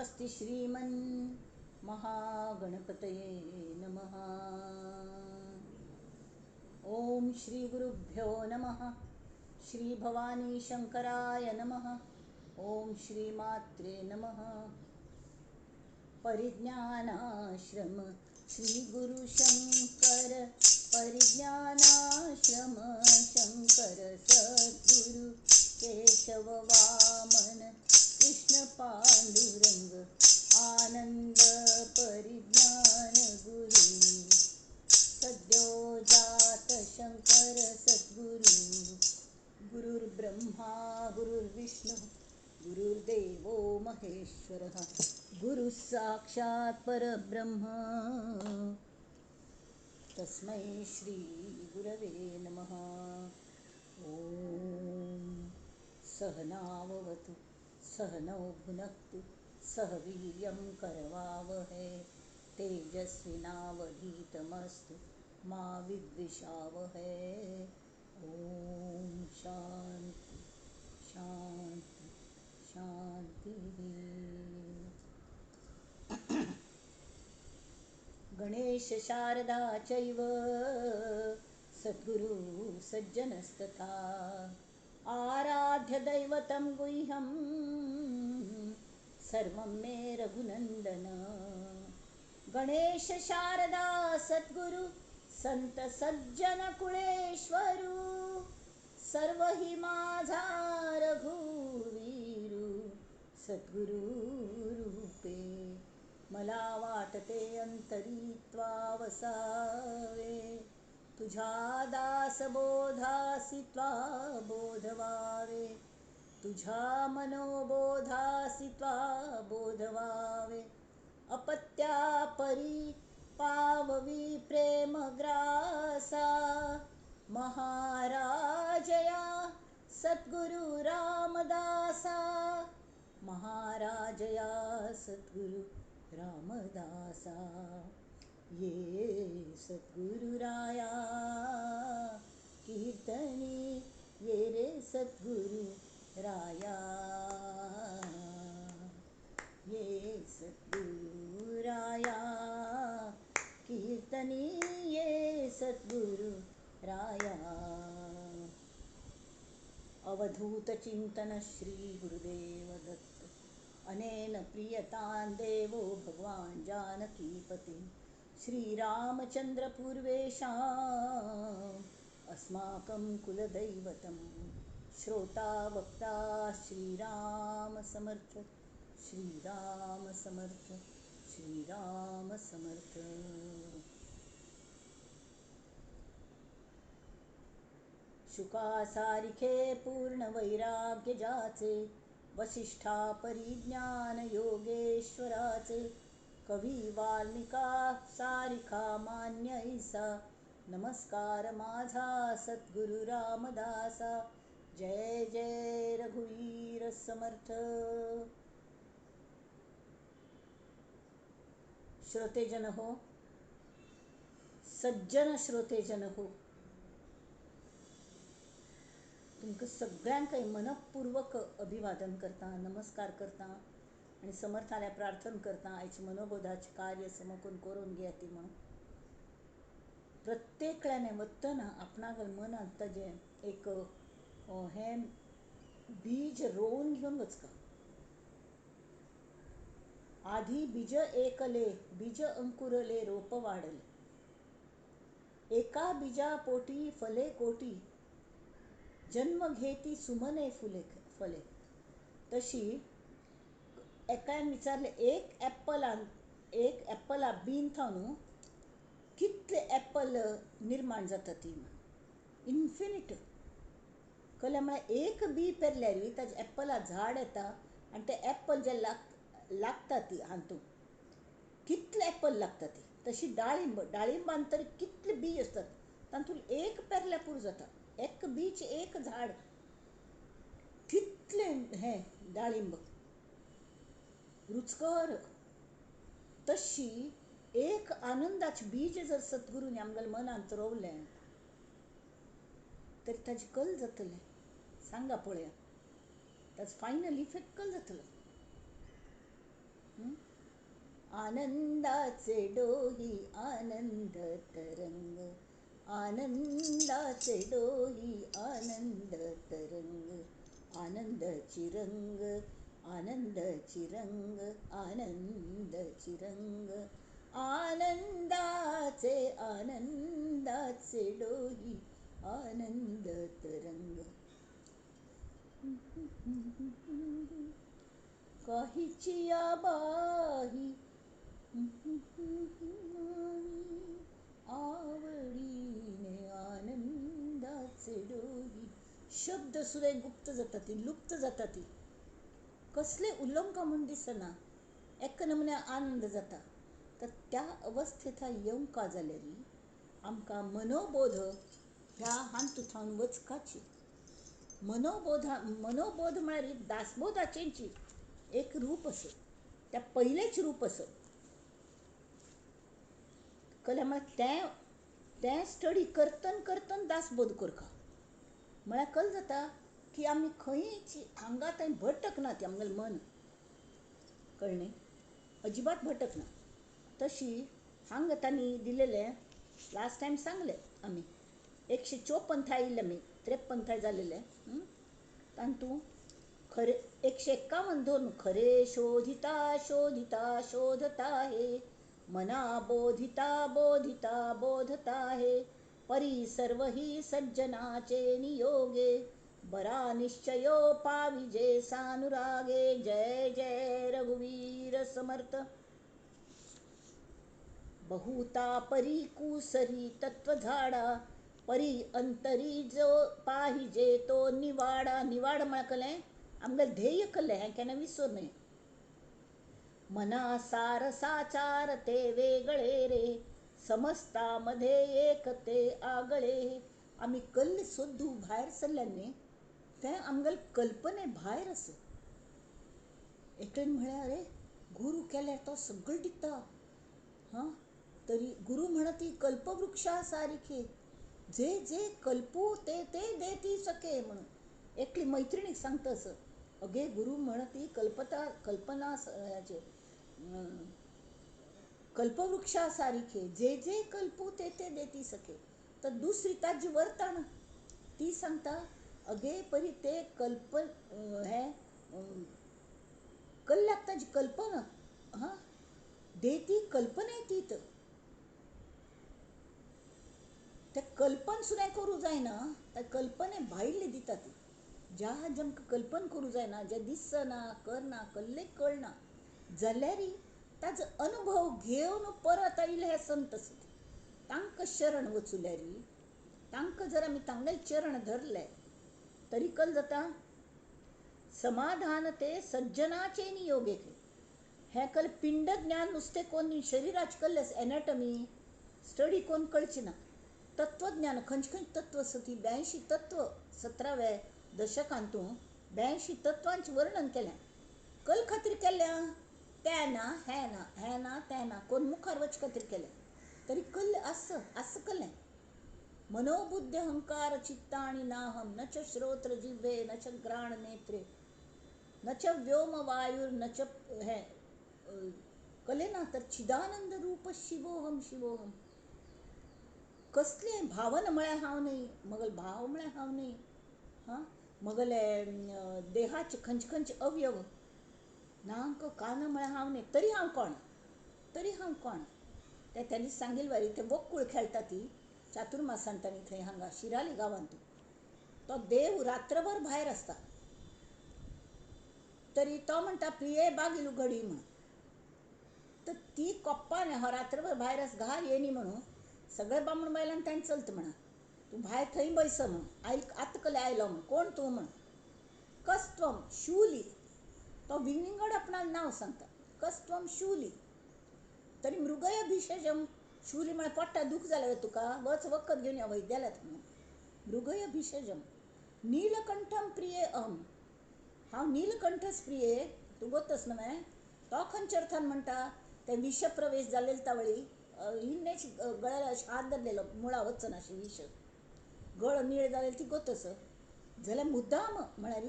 स्वस्ति श्रीमन् महागणपतये नमः। ओम श्री गुरुभ्यो नमः। श्री भवानी शंकराय नमः। ओम श्री मात्रे नमः। परिज्ञानाश्रम श्री गुरु शंकर परिज्ञानाश्रम शंकर सद्गुरु केशव वामन कृष्ण पांडुरंग आनंद परिज्ञान गुरु सद्यो जात शंकर सद्गुरु गुरुर्ब्रह्मा गुरुर्विष्णु गुरुर्देवो महेश्वरः गुरु साक्षात् परब्रह्म तस्मै श्री गुरवे नमः। ओम सहनाववतु सहनौ भुनक्तु सह वीर्यं करवावहै तेजस्विनावधीतमस्तु मा विद्विषावहै। ओम शांति शांति शांति। गणेश शारदा चैव सद्गुरु सज्जनस्तथा आराध्य दैवतं गुह्यं सर्वं मे रघुनंदन। गणेश शारदा सद्गुरु संत सज्जन कुळेश्वरू सर्व ही माझा रघुवीरू सद्गुरु रूपे मला वाटते अंतरीत्वा वसावे तुझ्या दासबोधासी त्वा बोधवावे तुझ्या मनोबोधासी त्वा बोधवावे अपत्या परी पाववी प्रेमग्रासा महाराजया सद्गुरु रामदासा महाराजया सद्गुरु रामदासा ये सद्गुरुराया कीर्तनी ये रे सद्गुरु राया ये सद्गुरु राया कीर्तनी ये सद्गुरु राया। अवधूत चिंतन श्री गुरुदेव दत्त अनेन प्रियतां देवो भगवान् जानकीपति श्रीरामचंद्र पूर्वेशाम् अस्माकं कुलदैवतं श्रोता वक्ता श्रीराम समर्थ श्रीराम समर्थ श्रीराम समर्थ। शुकासारिखे पूर्ण वैराग्य जाचे वसिष्ठा परिज्ञान योगेश्वराचे कवी वाल्मिका सारिखा मान्य ऐसा नमस्कार माझा सद्गुरु रामदासा जय जय रघुवीर समर्थ। श्रोतेजन हो सज्जन श्रोतेजन हो तुमकां सगळ्यांक मनपूर्वक अभिवादन करता नमस्कार करता आणि समर्थाल्या प्रार्थना करता आयचे मनोबोधाचे कार्य समकून करून घेती म्हणून प्रत्येकल्याने वतना आपणाक मनांत ताजें एक हें बीज रोवन घेवन वचका। आधी बीज एकले बीज अंकुरले रोप वाढले एका बीजा पोटी फले कोटी जन्म घेती सुमने फुले फले तशी एकान विचारले एक ॲपला बीन थावन कितले ॲपल निर्माण जाता ती इन्फिनिट कळ्ळें म्हळ्यार एक बी पेरल्यार ताजे ॲपला झाड येता आनी ते ॲपल जे लागता ती हातूंत कितले ॲपल लागता ती तशी डाळिंबान तरी कितले बी आसतात तातूंत एक पेरल्या पुरो जाता एक बीच एक झाड कितले हें डाळिंब रुचकर तशी एक आनंदाची बीज जर सद्गुरूनी आमगेल्या मनांत रोवलें तरी ताजें कल जातलें सांगा पळया ताजो फायनल इफेक्ट कल जातलो। हं? आनंदाचे डोही आनंद तरंग, आनंदाचे डोही आनंद तरंग, आनंदची रंग, आनंदची रंग, आनंदची रंग, आनंदाचे आनंदाचे डोही आनंद तरंग. काहीची या बाही आवडीने आनंदाचे डोही. शब्द सुद्धा गुप्त जातात, लुप्त जातात. कसले उल्लंघ म्हणून दिसना, एक नमुन्या आनंद जाता. तर त्या अवस्थेत येऊन का जाले री आमकां मनोबोध ह्या हांतुथावन वचपाची. मनोबोध म्हळ्यार दासबोधाचेंची एक रूप असो, त्या पहिलेच रूप असो. कळ्ळें? म्हळ्यार तें स्टडी करतन दासबोध करता. म्हळ्यार कळ्ळें जाता की आमी खंयच हांगा थंय भटकना, ती आमगेलें मन. कळ्ळें? अजिबात भटकना. तशी हांगा तांणी दिलेलें लास्ट टायम सांगलें आमी 154 थाय येयल्ले आमी, 53 थाय जालेले. तातूंत खरे 151 धरून खरे शोधिता शोधिता शोधता हे, मना बोधिता बोधिता बोधता हे, परी सर्व ही सज्जनाचे नियोगे, बरा निश्चयो पाविजे सानुरागे. जय जय रघुवीर समर्थ. बहुता परी कुसरी तत्व झाडा, परी अंतरी जो पाहिजे तो निवाडा. निवाड म्हळ्यार कळ्ळें? आमगेलें ध्येय कळ्ळें, हें केन्ना विसर न्हय. मना सार साचार ते वेगळे रे, समस्तामध्ये एक ते आगळे. आमी कल्ले सोदू भायर सरल्यान न्ही, तें आमगेले कल्पने भायर आसा. एकटेन म्हळ्यार अरे गुरू केल्यार तो सगळें दिता. तरी गुरु म्हणती कल्पवृक्षा सारिखे, जे जे कल्पू ते ते देती सके म्हणून. एकली मैत्रिणीक सांगता असं, अगे गुरु म्हणती कल्पना कल्पवृक्षा सारिखे, जे जे कल्पू ते ते देती सके. तर दुसरी ताजी वर्ताण ती सांगता, अगे परी ते कल्ल्याक ताजी कल्पना देती कल्पने तीत. ते कल्पन सुद्दां करूं जायना, त्या कल्पने भायले दिता ती. ज्या जमकां कल्पन करूं जायना, जे दिसना करना कल्ले कळना जाल्यार ताजो अनुभव घेवन परत आयले हे संत आसात. तांकां शरण वचुल्यार, तांकां जर आमी तांगेले चरण धरले तरी कळ्ळें जाता समाधान ते सज्जनाचे नियोगे. हें कळ्ळें? पिंड ज्ञान नुस्तें कोण शरिराचे कळ्ळें एनाटॉमी स्टडी कोण कळची ना. तत्वज्ञान खंयची खंयची तत्व आसा ती 82 तत्व 17व्या दशकांतून 82 तत्वांचें वर्णन केलें. कल खातीर केल्लें? तें ना हें ना, हें ना तें ना, कोण मुखार वच खातीर केलें. तरी कल्लें आस कल्लें. मनोबुद्धी अहंकार चित्ताणि नाहम, न च श्रोत्र जिह्वे न च घ्राण नेत्रे, न च व्योम वायुर न च हें कळ्ळें ना. तर चिदानंद रूप शिवोहम शिवोहम. कसले भावना म्हळ्यार हांव न्ही, म्हगेले भाव म्हळ्यार हांव न्ही, म्हगेले देहाचे खंयचे खंयचे अवयव, नाक कान म्हळ्यार हांव न्ही. तरी हांव कोण? ते त्यांनी सांगिल्ले वारी ते वकूळ खेळटा ती चातुर्मासान तांणी थंय हांगा शिराली गांवांत. तो देव रात्रभर भायर आसता. तरी तो म्हणटा प्रिये बागिल उगडी म्हणून. तर ती कोप्पा न्ही, हांव रात्रभर भायर आस घाल येनी म्हणून सगळे बामण बायलांनी ताणें चलत म्हणा. तूं भायर थंय बैस म्हणून, आत्त कले आयलो म्हणून. कोण तूं म्हण. कस्त्वम शूली. तो विंगड आपणालें नांव सांगता, कस्त्वम शूली. तरी मृगय भिषजम. शूली म्हळ्यार पोट्टा दूख जालें तुका, वच वखद घेवन यो वैद्यालयात म्हणून. मृगय भिषजम. नीलकंठम प्रिये अहम. हांव नीलकंठस प्रिये, तूं गोतस न्हय. तो खंयच्या अर्थान म्हणटा, ते विश प्रवेश जालेले तावळी हिन्नेच गळ्याला हात धरलेलो, मुळा वचना अशें विश. गळ निळ जालेली ती गोतस जाल्यार मुद्दाम म्हळ्यार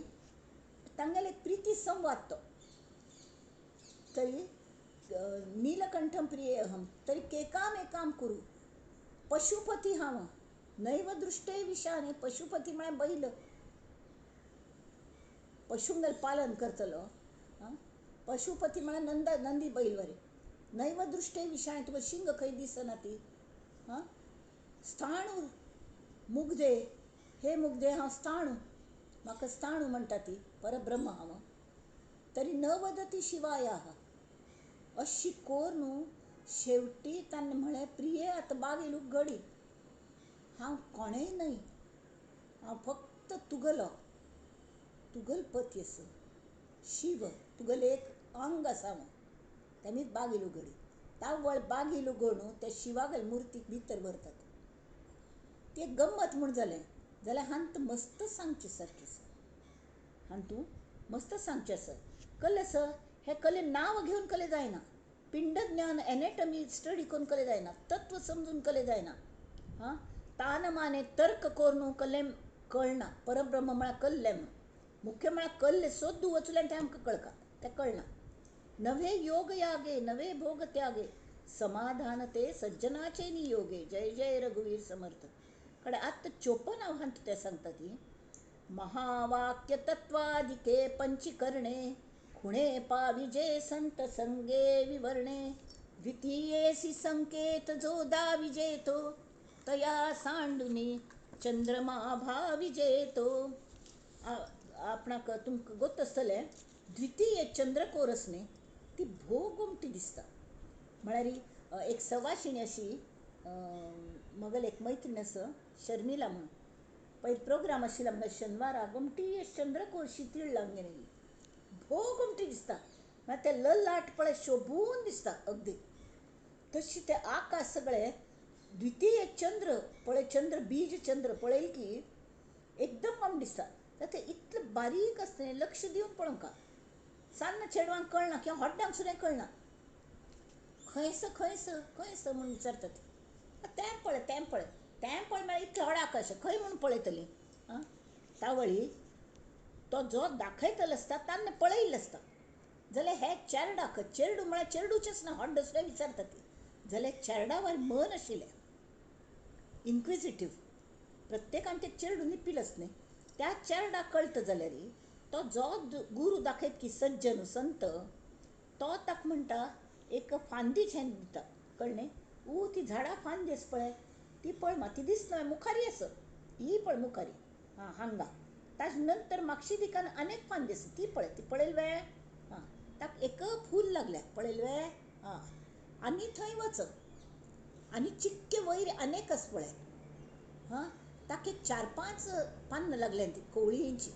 तांगेले एक प्रिती संवाद तो. तरी नीलकंठम प्रिय अहम तरी केकाम एकाम करू पशुपती हांव नैव दृष्टे विशाने पशुपती म्हळ्यार बैल पशुंगल पालन करतलो पशुपती म्हळ्यार नंदी बैल वरे नैव दृष्टे विशाने तुका शिंग खंय दिसना ती स्थाणू मुग्धे हे मुग्धे हांव स्थाणू म्हाका स्थाणू म्हणटा ती परब्रह्म हांव तरी न वदती शिवाया अशी कोर न्हू शेवटी ताणें म्हळें प्रिये आतां बाग घडी हांव कोणेय न्हय हांव फक्त तुगलो तुगल पती आसा शिव तुगल एक अंग आसा हांव तेमीच बाग घडी तावळ बाग न्हू त्या शिवागल मुर्तीक भितर व्हरतात ती एक गंमत म्हूण जालें जाल्यार हांत मस्त सांगचे सारकें आसा हांतू मस्त सांगचें आसा कळ्ळें आसा हे कले नांव घेवन कले जायना पिंड ज्ञान एनेटमी स्टडी करून कले जायना तत्व समजून कले जायना तान माने तर्क करून कलें कळना परब्रह्म म्हळ्यार कल्लें म्हूण मुख्य म्हळ्यार कल्लें सोदू वचूल्यान तें आमकां कळका तें कळना नवे योग यागे नवे भोग त्यागे समाधान ते सज्जनाचे नियोगे जय जय रघुवीर समर्थ कडे आत्ता 54 हांत ते सांगता ती महावाक्य तत्वादिके पंचीकरणे खुणे पाविजे संत संगे विवरणे द्वितीयेसी संकेत जो दाविजेतो तया सांडुनी चंद्रमा भाविजेतो आपणाक तुमकां गोत्तसतलें द्वितीय चंद्रकोरसने ती भोग घुमटी दिसता म्हळ्यार एक सवाशिणी अशी मगल एक मैत्रीण आसा शर्मिला म्हणून पळय प्रोग्राम आशिल्लो आमगे शेनवारा घुमटी चंद्रकोर शितीळ लावन गेली भोग घुमटी दिसता म्हळ्यार ते ललाट पळय शोभून दिसता अगदी तशी ते आकाश सगळे द्वितीय चंद्र पळय चंद्र बीज चंद्र पळयली की एकदम आम दिसता ते इतलें बारीक आसता लक्ष दिवन पळोवंक सान्न चेडवांक कळना किंवा हॉड्डांक सुद्दां कळना खंयस खंयस खंयस म्हणून विचारतात तें पळय म्हळ्यार इतलें व्हड आकाश खंय म्हणून पळयतलीं तावळी तो जो दाखयतलो आसता तान्ने पळयल्लें आसता जाल्यार हे चेरडाक चेरडू म्हळ्यार चेरडूचेंच ना हॉड्ड सुद्दां विचारता ती जाल्यार चेरडा वार मन आशिल्लें इन्क्विजिटीव प्रत्येकान ते चेडू लिपील आसता न्ही त्या चेरडाक कळटा जाल्यार तो जो गुरू दाखयत की सज्जन संत तो ताका म्हणटा एक फांदी छेन दिता कळ्ळें ती झाडां फांदी आसा पळय ती पळय ती दिसना मुखारी आसा ही पळय मुखारी हांगा ताजे नंतर माक्षिदिकान अनेक फांदी आसा ती पळयली वे ताका एक फूल लागल्या पळयली वे आनी थंय वच आनी चिक्के वयर अनेक आसा पळय ताका एक 4-5 पानां लागल्या ती कोवळींची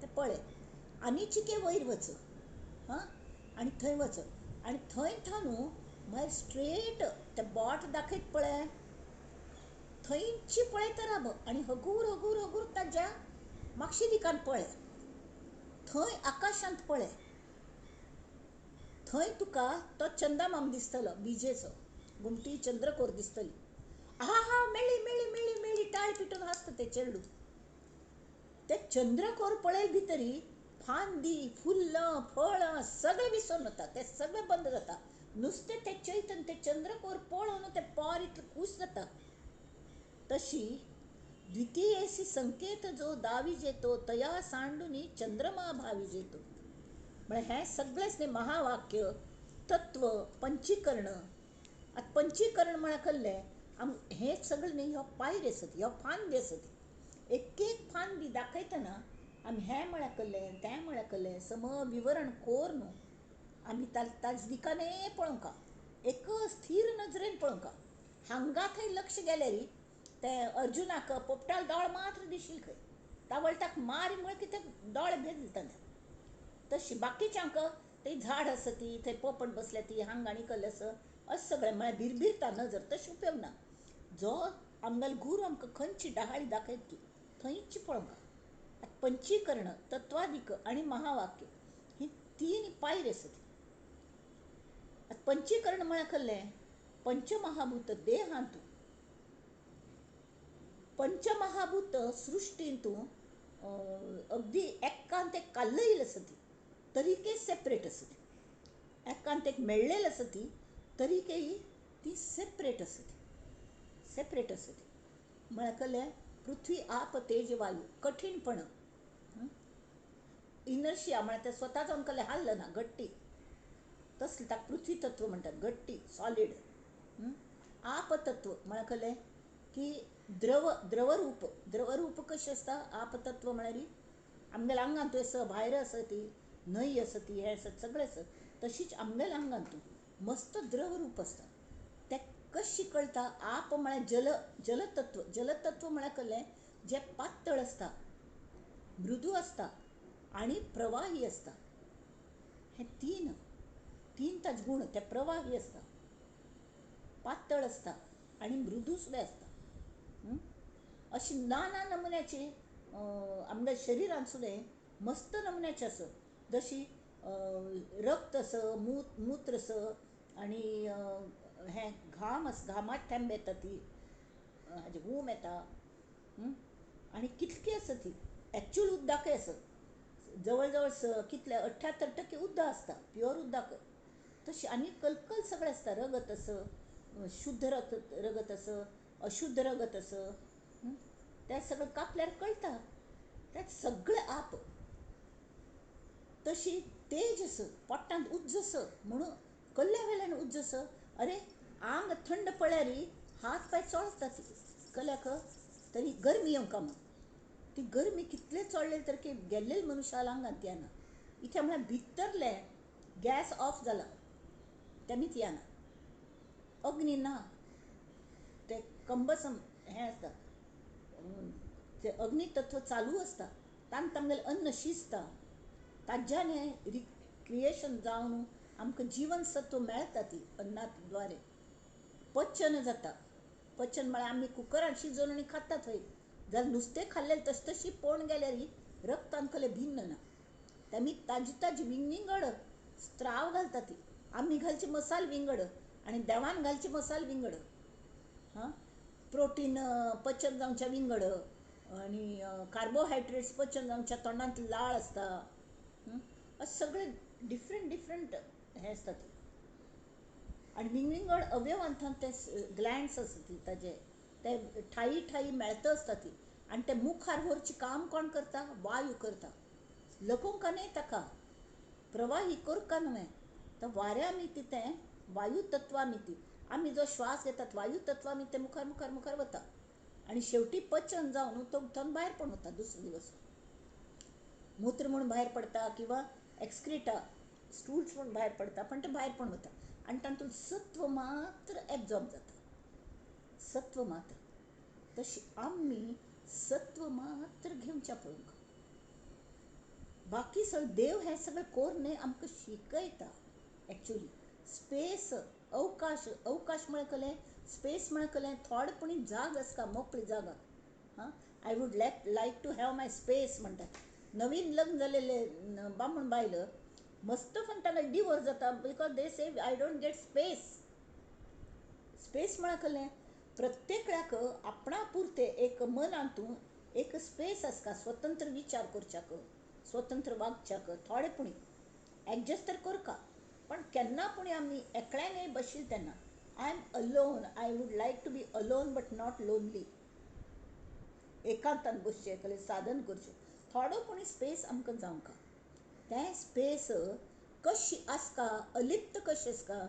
ते पळय आनी चिके वयर वच आनी थंय वच आनी थंय न्हू मागीर स्ट्रेट ते बोट दाखयत पळय थंयची पळयता राब आनी हगूर हगूर हगूर ताज्या माक्षिदिकान पळय थंय आकाशांत पळय थंय तुका तो चंदमाम दिसतलो बिजेचो घुमटी चंद्रकोर दिसतली मेळ्ळी मेळ्ळी मेळ्ळी मेळ्ळी टाळ पिटून हांसता ते चेडू ते चंद्रकोर पळय भितरी फांदी फुल्लां फळां सगळें विसरून वता ते सगळें बंद जाता नुस्तें ते चैतन्य ते चंद्रकोर पळोवन ते पोर इतलें खूश जाता तशी द्वितीयेसी संकेत जो दाविजेतो तया सांडुनी चंद्रमा भाविजेतो म्हळ्यार हें सगळेंच न्ही महावाक्य तत्व पंचीकरण आतां पंचीकरण म्हळ्यार कल्लें हें सगळें न्ही ह्यो पायरी आसा ह्यो फांदी आसा ती एक एक फांदी दाखयतना आमी हें म्हळ्यार कल्लें तें म्हळ्यार कल्लें सम विवरण कोर न्हू आमी ताजे दिकाने पळोवंक एक स्थिर नजरेन पळोवंक हांगा थंय लक्ष गेल्यार ते अर्जुनाक पोपटाल दोळ मात्र दिशिल्ले खंय तावळ ताका मारी म्हळ्यार कितें दोळे भेदताले तशी बाकीच्यांक थंय झाड आसा ती थंय पोपट बसल्या ती हांगा आनी कल्लें आसा अशें सगळें म्हळ्यार भिरभिरता नजर तशें उपयोग ना जो आमगेल गुरू आमकां खंयची डहाळी दाखयत की थंयची पळोवंक पंचीकरण तत्वादिक आनी महावाक्य ही 3 पायरी आसा ती पंचीकरण म्हळ्यार कल्लें पंचमहाभूत देहांतू पंचमहाभूत सृश्टींतू अगदी एकांत एक काल्लयिल्ली आसा ती तरीके सेपरेट आसा ती एकांत एक मेळ्ळेली आसा ती तरी काही ती सेपरेट आसा ती सेपरेट आसा ती म्हळ्यार कळ्ळें पृथ्वी आप तेज वायू कठीणपण इनर्शिया म्हळ्यार तें स्वता जावन कळ्ळें हाल्लं ना गट्टी तसलें ताका पृथ्वी तत्व म्हणटात गट्टी सॉलिड आपतत्व म्हळ्यार कळ्ळें की द्रवरूप कशें आसता आपतत्व म्हळ्यार आमगेल्या आंगांत तूं आसा भायर आसा ती न्हंय आसा ती हें आसा सगळें आसा तशीच आमगेल्या आंगांत तूं मस्त द्रवरूप आसता तें कशी कळटा आप म्हळ्यार जलतत्व म्हळ्यार कळ्ळें जें पातळ आसता मृदू आसता आनी प्रवाही आसता हे तीन ताचे गुण ते प्रवाही आसता पातळ आसता आनी मृदू सुद्दां आसता अशी नाना नमुन्याची आमच्या शरिरांत सुद्दां मस्त नमुन्याचे आसा जशी रक्त आसा मूत्र आसा आनी हें घामाट थेंब येता ती हाजे गूम येता आनी कितकी आसा ती एक्चुअल उदकाय आसा जवळ जवळ कितले 78% उदक आसता प्युअर उदक तशी आनी कलकल सगळें आसता रगत आसा शुद्ध रगत आसा अशुद्ध रगत आसा तें सगळें कापल्यार कळटा तें सगळें आप तशी तेज आसा पोटांत उज्ज आसा म्हणून कल्ल्या वेल्यान उज्ज आसा अरे आंग थंड पळ्यार हात पांय चोळटा ती कल्याक तरी गरमी येवंक कामा ती गरमी कितले चोळले तर की गेल्ले मनशाला आंगांत येना इथे म्हळ्यार भितरले गॅस ऑफ जाला तेमीच येना अग्नी ना ते कंबसम हें आसता ते अग्नी तत्व चालू आसता तांत आमगेलें अन्न शिजता ताज्यान हें क्रिएशन जावन आमकां जीवनसत्व मेळटा ती अन्नात द्वारे पचन जाता पचन म्हळ्यार आमी कुकरान शिजोवन आनी खाता थंय जाल्यार नुस्तें खाल्लें तशी पोण गेल्यार रक्तान कले भिन्न ना तेमी ताजी विंगड स्त्राव घालता ती आमी घालची मसाल विंगड आनी देवान घालची मसाल विंगड प्रोटीन पचन जावच्या विंगड आनी कार्बोहायड्रेट्स पचन जावच्या तोंडांत लाळ आसता अशें सगळें डिफरंट हें आसता ती आनी विंगड अवयवांत ते ग्लँड्स आसा ती ताजे ते ठायी मेळत आसता ती आनी ते मुखार व्हरची काम कोण करता वायू करता लकोंक न्हय ताका प्रवाही करका न्हय तर वाऱ्यामी ती तें वायू तत्वामी ती आमी जो श्वास घेतात वायू तत्वामी ते मुखार वता आनी शेवटी पचन जावन तो उठून भायर पण वता दुसरे दिवस मूत्र म्हणून भायर पडटा किंवा एक्सक्रिटा स्टूल्स म्हणून भायर पडटा पण ते भायर पण वता आनी तातूंत सत्व मात्र एब्जॉर्ब जाता सत्व मात्र तशी आमी सत्व मात्र घेवच्या पळोवंक बाकी सगळं देव हें सगळं कोरणे आमकां शिकयता एक्चुअली स्पेस अवकाश म्हळ्यार कळ्ळें स्पेस म्हळ्यार कळ्ळें थोडेपणी जाग आसता मोकळी जागा I would like to have my space म्हणटात नवीन लग्न जालेले बामण बायल मस्त पण ताका डिवोर्स जाता because they say I don't get space म्हळ्यार कळ्ळें प्रत्येकाक आपणा पुरते एक मनांतून एक स्पेस आसता स्वतंत्र विचार करच्याक स्वतंत्र वागच्याक थोडेपणी एडजस्ट तर करका पण केन्ना पूण आमी एकल्यान बशिल्ले तेन्ना I am alone I would like to be alone but not lonely एकांतान बसचें कळ्ळें साधन करचें थोडोपणी स्पेस आमकां जावंका तें स्पेस कशी आसता अलिप्त कशी आसता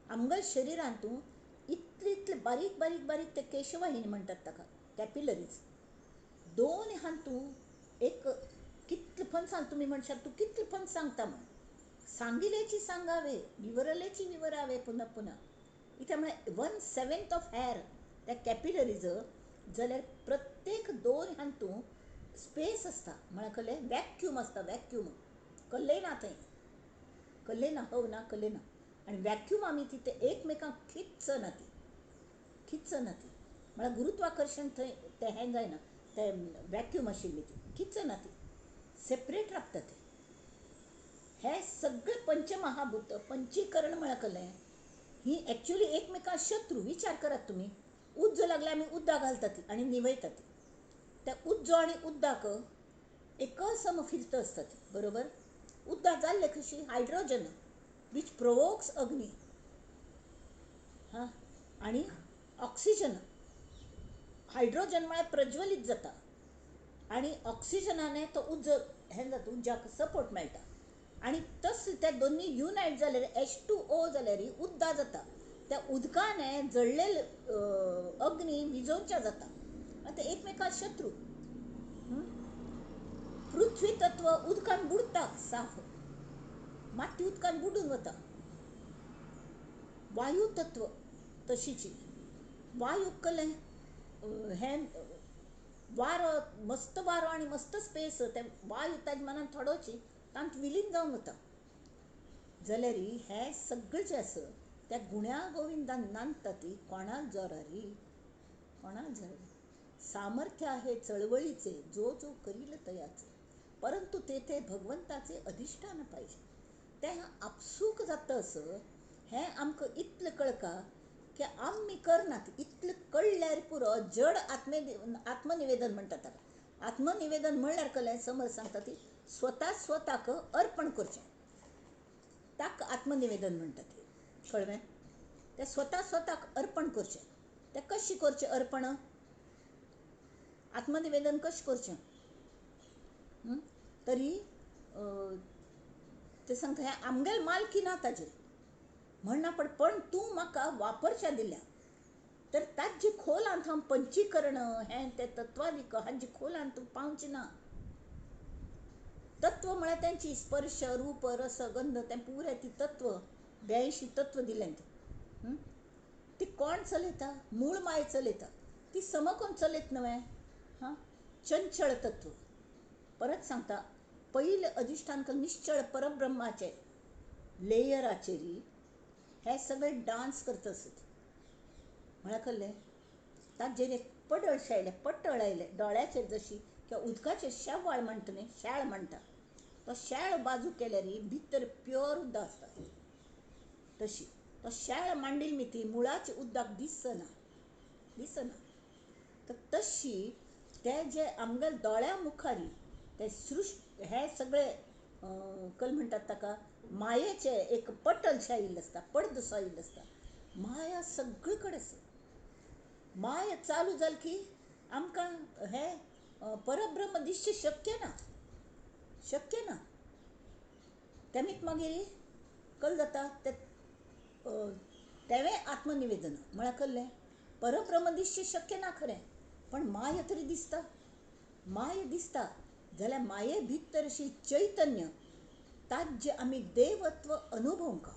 आमच्या शरिरांतून इतले बारीक ते केशवाहिनी म्हणटात ताका कॅपिलरीज दोन हातून एक कितले फन सांग तुमी म्हणशात तूं कितले फन सांगता म्हण सांगिलेची सांगावे विवरलेची विवरावे पुन्हा पुन्हा इथे म्हळ्यार 1/7 ऑफ हेअर त्या कॅपिलरीज जाल्यार प्रत्येक दोन हातून स्पेस आसता म्हळ्यार कळ्ळें वॅक्यूम आसता वॅक्यूम कळ्ळें ना थंय कळ्ळें ना हो ना कळ्ळें ना आनी वॅक्यूम आमी ती ते एकमेकांक खिच्चना ती म्हळ्यार गुरुत्वाकर्शण थंय तें हें जायना ते वॅक्यूम आशिल्ली ती खिच्चना ती सेपरेट राखता ते हे सगळे पंचमहाभूत पंचीकरण म्हळ्यार कळ्ळें ही एक्चुअली एकमेकां शत्रू विचार करात तुमी उज्ज लागल्यार आमी उदक घालता ती आनी निवयता ती त्या उज्ज आनी उदक एक सम फिरत आसता ती बरोबर उदक जाल्ले कशी हायड्रोजन विच प्रोवोक्स अग्नी. हां, आणि ऑक्सिजन हायड्रोजन मुळे प्रज्वलित जाता आणि ऑक्सिजनाने तो हें जाता, उज्याक सपोर्ट मेळटा. आणि तस त्या दोन्ही युनायट जाल्यार H2O जाल्यार उदक जाता. त्या उदकाने जळलेले अग्नी विझोवच्या जाता. आता एकमेका शत्रू. पृथ्वी तत्व उदकान बुडता साफ, माती उदकान बुडून वता. वायू तत्व तशीची. वायू कले हें वारो, मस्त वारो आणि मस्त स्पेस, ते वायू ताजे मनान थोडोची तांत विलीन जावन वता. जाल्यार हें सगळें जें आसा त्या गुण्या गोविंदान नांदता ती कोणाक जोरारी, कोणाक जोरारी. सामर्थ्य आहे चळवळीचे, जो जो करील तयाचे, परंतु ते भगवंताचे अधिष्ठान पाहिजे. तें आपसूक जाता असं हें आमकां इतलें कळका की आमी करनात. इतलें कळल्यार पुरो. जड आत्मनिवेदन म्हणटा ताका. आत्मनिवेदन म्हणल्यार कळ्ळें, समज सांगता ती स्वताक अर्पण करचें, ताका आत्मनिवेदन म्हणटा ती. कळ्ळें? तें स्वताक अर्पण करचें. तें कशें करचें अर्पण, आत्मनिवेदन कशें करचें. तरी ते सांगता हें आमगेल मालकी ना ताजेर म्हणना, पण तूं म्हाका वापरचें दिल्या. तर ताजी खोलांत हांव पंचीकरण हें तें तत्वादिक हाजी खोलांत तूं पावची ना. तत्व म्हळ्यार तेंची स्पर्श रूप रस गंध, तें पुरें ती तत्व 82 तत्व दिलें तें. ती कोण चलयता, मूळ माय चलयता. ती समकोण चलयत न्हय. हां, चंचळ तत्व. परत सांगता, पयले अधिष्ठान निश्चळ परब्रह्माचे लेयराचेरी हे सगळे डान्स करता आसत. म्हळ्यार कळ्ळें, ताजेर एक पटळ आयले दोळ्याचेर, जशी किंवा उदकाचेर शेवाळ म्हणटा न्ही, शेळ म्हणटा, तो शेळ बाजू केल्यार भितर प्युअर उदक आसता. तशी तो शेळ मांडिल मी ती मुळाचे उदक दिसना. तर तशी ते जे आमगे दोळ्या मुखारी ते हे सगळे कल म्हणटात ताका मायेचे एक पटल शायिल्लो आसता, पडदो शायिल्लो आसता. माया सगळे कडेन आसा. माया चालू जाल की आमकां हे परब्रह्म दिसचें शक्य ना. तेमीत मागीर कल जाता तेवें आत्मनिवेदन म्हळ्यार कळ्ळें, परब्रह्म दिसचें शक्य ना खरें, पण माय तरी दिसता. माय दिसता जाल्यार माये भितर अशी चैतन्य, ताजे आमी देवत्व अनुभवंका.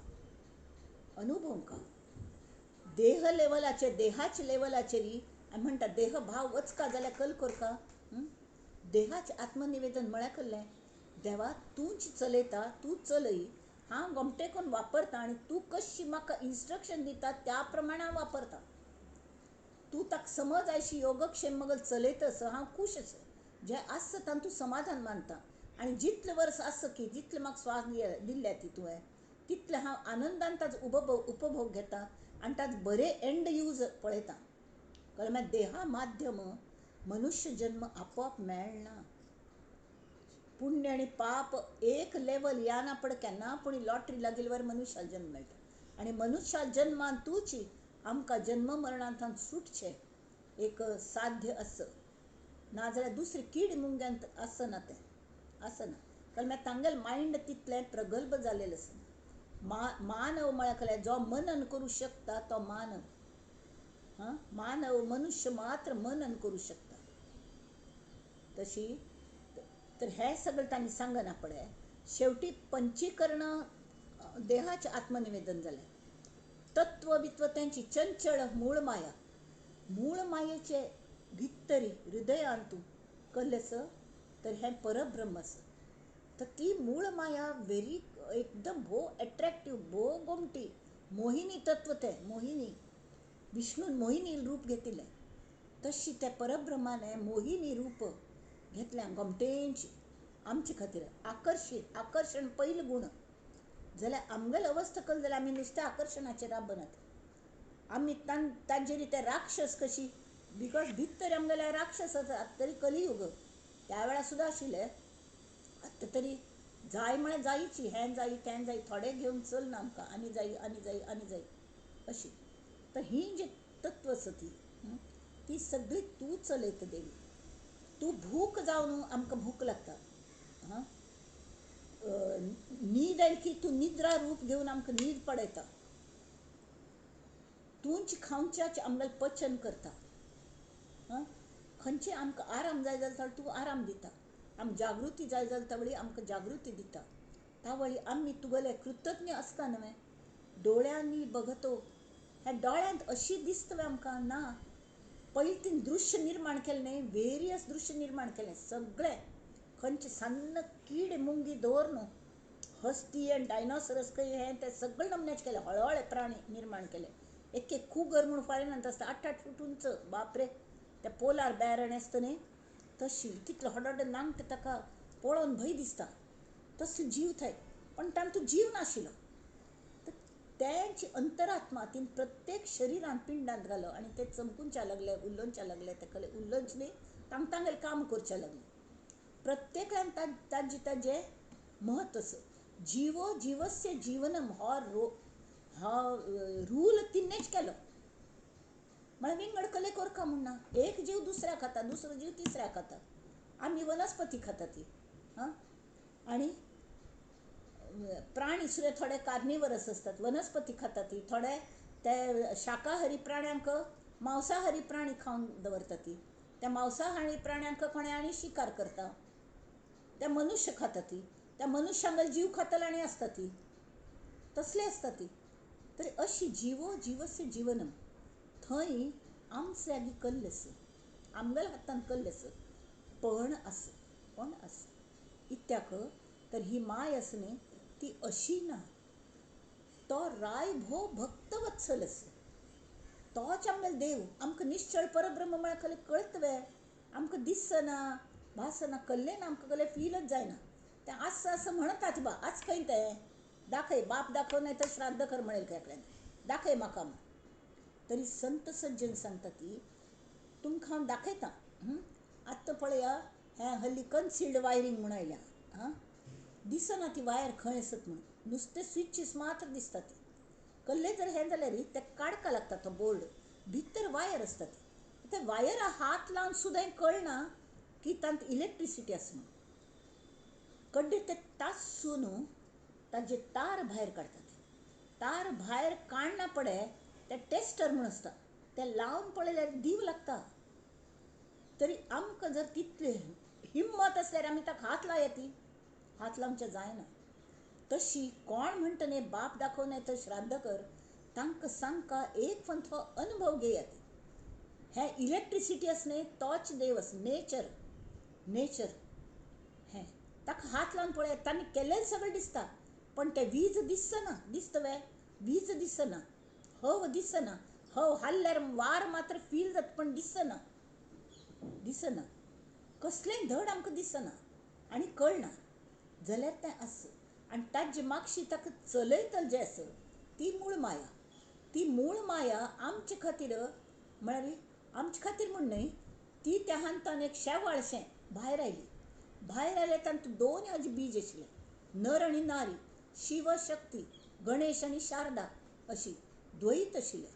देह लेवलाचेर, देहाच्या लेवलाचेर म्हणटा देह भाव वचका जाल्यार कल करका. देहाचे आत्मनिवेदन म्हळ्यार कळ्ळें, देवा तूंच चलयता, तूं चलय, हांव गोमटे करून वापरता आनी तूं कशी म्हाका इन्स्ट्रक्शन दिता त्या प्रमाणे हांव वापरता. तूं ताका समज आयशी योगक्षेम मगल चलयता असं हांव खूश आसा. जें आसता तातूंत तूं समाधान मानता. आनी जितले वर्स आसा की जितले म्हाका स्वास दिल्ल्या ती तुवें, तितले हांव आनंदान ताचो उपभोग घेता आनी ताचो बरे एंड यूज पळयता. कळ्ळें? देहा माध्यम मनुष्य जन्म आपोआप मेळना. पुण्य आणि पाप एक लेवल या ना पड केन्ना, पूण लॉटरी लागील मनुष्याला जन्म मेळटा. आणि मनुष्या जन्मान तूची आमकां जन्म मरणांतल्यान सुटचें एक साध्य आसा. नाजाल्यार दुसरी कीड मुंग्यांत आसना. तें आसना. कळ्ळें? तांगेल मायंड तितलें प्रगल्भ जाल्लेलें आसा. मानव म्हळ्यार जो मनन करू शकता तो मानव. मानव मनुष्य मात्र मनन करू शकता. तशी तर हे सगळं तांणी सांगना पळय. शेवटी पंचीकरण देहाचे आत्मनिवेदन जालें. तत्व बित्व त्यांची चंचळ मूळ मायेचे भितरी हृदयांतू कल्लस तर हे परब्रह्म आसा. तर ती मूळ माया व्हेरी एकदम भो अट्रॅक्टिव्ह, भो गोमटी, मोहिनी तत्व. तें मोहिनी, विष्णून मोहिनी रूप घेतिल्लें, तशी त्या परब्रह्माने मोहिनी रूप घेतल्या गोमटेंची आमचे खातीर. आकर्षण पयलीं गुण जाल्यार आमगेल अवस्था कल जाल्यार आमी नुसत्या आकर्शणाचेर राबनात. आमी तांचेर ते राक्षस कशी, बिकॉज भितर आमगेल्या राक्षस आसात. तरी कलियुग त्या वेळा सुद्धा आशिल्ले, आतां तरी जाय म्हळ्यार जायची, हें जाय तें जाय, थोडें घेवन चल ना आमकां, आनी जाय आनी जाय आनी जाय अशी. तर ही जी तत्व आसा ती सगळी तूं चलयता देवी. तूं भूक जावन आमकां भूक लागता, हां. न्हीद आयली की तूं निद्रा रूप घेवन आमकां न्हीद पडयता. तूंच खावच्याच आमगेलें पचन करता, हां. खंयचे आमकां आराम जाय जाल्यार तूं आराम दिता. आम जागृती जाय जाल्यार त्या वेळी आमकां जागृती दिता. त्या वेळी आमी तुगेले कृतज्ञ आसता न्हय. डोळ्यांनी बघतो, ह्या डोळ्यांत अशी दिसता आमकां ना. पयलीं तीन दृश्य निर्माण केलें न्हय, वेरियस दृश्य निर्माण केलें सगळें. खंयचे सन्न कीड मुंगी दवर न्हू, हस्ती आनी डायनोसरस खंय हें तें सगळे नमन्याचे केले. हळहळे प्राणी निर्माण केले. एक एक कुगर म्हणून फायनांत आसता 8-8 फूट उंच, बापरे. त्या पोलार बॅरण आसता न्हय तशी, कितलो हडड नांगटा ताका पळोवन भंय दिसता. तसलो जीव थंय, पण तांतूं जीव नाशिलो. तेंची अंतरात्मा तीन प्रत्येक शरिरांत पिंडांत घालो आनी ते चमकूंच्या लागले, उल्लोंच्या लागले. तेका उल्लोंच न्ही, तांगेलें काम करचें लागलें. प्रत्येकान ताजें महत्व आसा. जीवो जीवस्य जीवनम हो रूल तिन्नेच केलो. म्हळ्यार विंगड कलेकोरका म्हणना, एक जीव दुसऱ्या खाता, दुसरो जीव तिसऱ्या खाता. आमी वनस्पती खाता ती, हां. आनी प्राणी सुद्दां थोडे कार्निवरस असतात, वनस्पती खाता ती. थोडे ते शाकाहारी प्राण्यांक मांसाहारी प्राणी खावन दवरता ती. त्या मांसाहारी प्राण्यांक कोणे आनी शिकार करता. त्या मनुष्य खाता ती. त्या मनुश्यांगेलो जीव खातल आनी आसता ती, तसली आसता ती. तरी अशी जीवो जीवस्य जीवनम, थंय आमचे लागीं कल्ल आसा, आमगेल्या हातान कल्ल आसा, पण आसा इत्याक. तर ही माय आसा न्ही ती अशी ना. तो राय भो भक्तवत्सल आसा. तोच आमगेलो देव. आमकां निश्चळ परब्रह्म म्हळ्यार खंय कळतवे, आमकां दिसना भासना, कल्लेन आमकां गले फीलच जायना. तें आसा असं म्हणटात बा, आज खंय तें दाखय, बाप दाखव नाही तर श्राद्ध कर म्हणेल केकल्यान, दाखय म्हाका. तरी संत सज्जन सांगता ती तुमकां हांव दाखयता. आत्तां पळया, हें हल्ली कन्सिल्ड वायरींग म्हणून आयल्या, हां. दिसना ती वायर खंय आसत म्हणून, नुसते स्विचीस मात्र दिसता ती. कल्ले जर हें जाल्यार ते काडका लागता तो बोर्ड, भितर वायर आसता ती. ते वायरा हात लावन सुद्दां कळना की तांत इलेक्ट्रिसिटी आसा म्हणून. कड्डे ते तासून ताजे तार भायर काडटात. तार भायर काडना पडे ते टेस्टर म्हणून आसता, ते लावन पळयल्यार दीव लागता. तरी आमकां जर तितली हिम्मत आसल्यार आमी ताका हात लावया ती, हात लावचें जायना. तशी कोण म्हणटा न्ही बाप दाखव नाही तर श्राद्ध कर, तांकां सांगका एक फंतो अनुभव घेया ती. हें इलेक्ट्रिसिटी आसा न्ही तोच देव आसा. नेचर हें ताका हात लावन पळया, तांणी केल्लें सगळें दिसता. पण ते वीज दिसना, दिसतवे वीज दिसना, हव दिसना. हव हाल्ल्यार वार मात्र फील जाता पण दिसना. कसलेंय धड आमकां दिसना आनी कळना जाल्यार तें आसा. आनी ताजे मागशी ताका चलयतल जें आसा ती मूळ माया. ती मूळ माया आमचे खातीर म्हळ्यार आमचे खातीर म्हूण न्हय, ती त्या हांतान एक शेवाळशें भायर आयली. भायर आयलें तांतूं 2 हाजे बीज आशिल्लें, नर आनी नारी, शिव शक्ती, गणेश आनी शारदा अशी द्वैत आशिल्लें.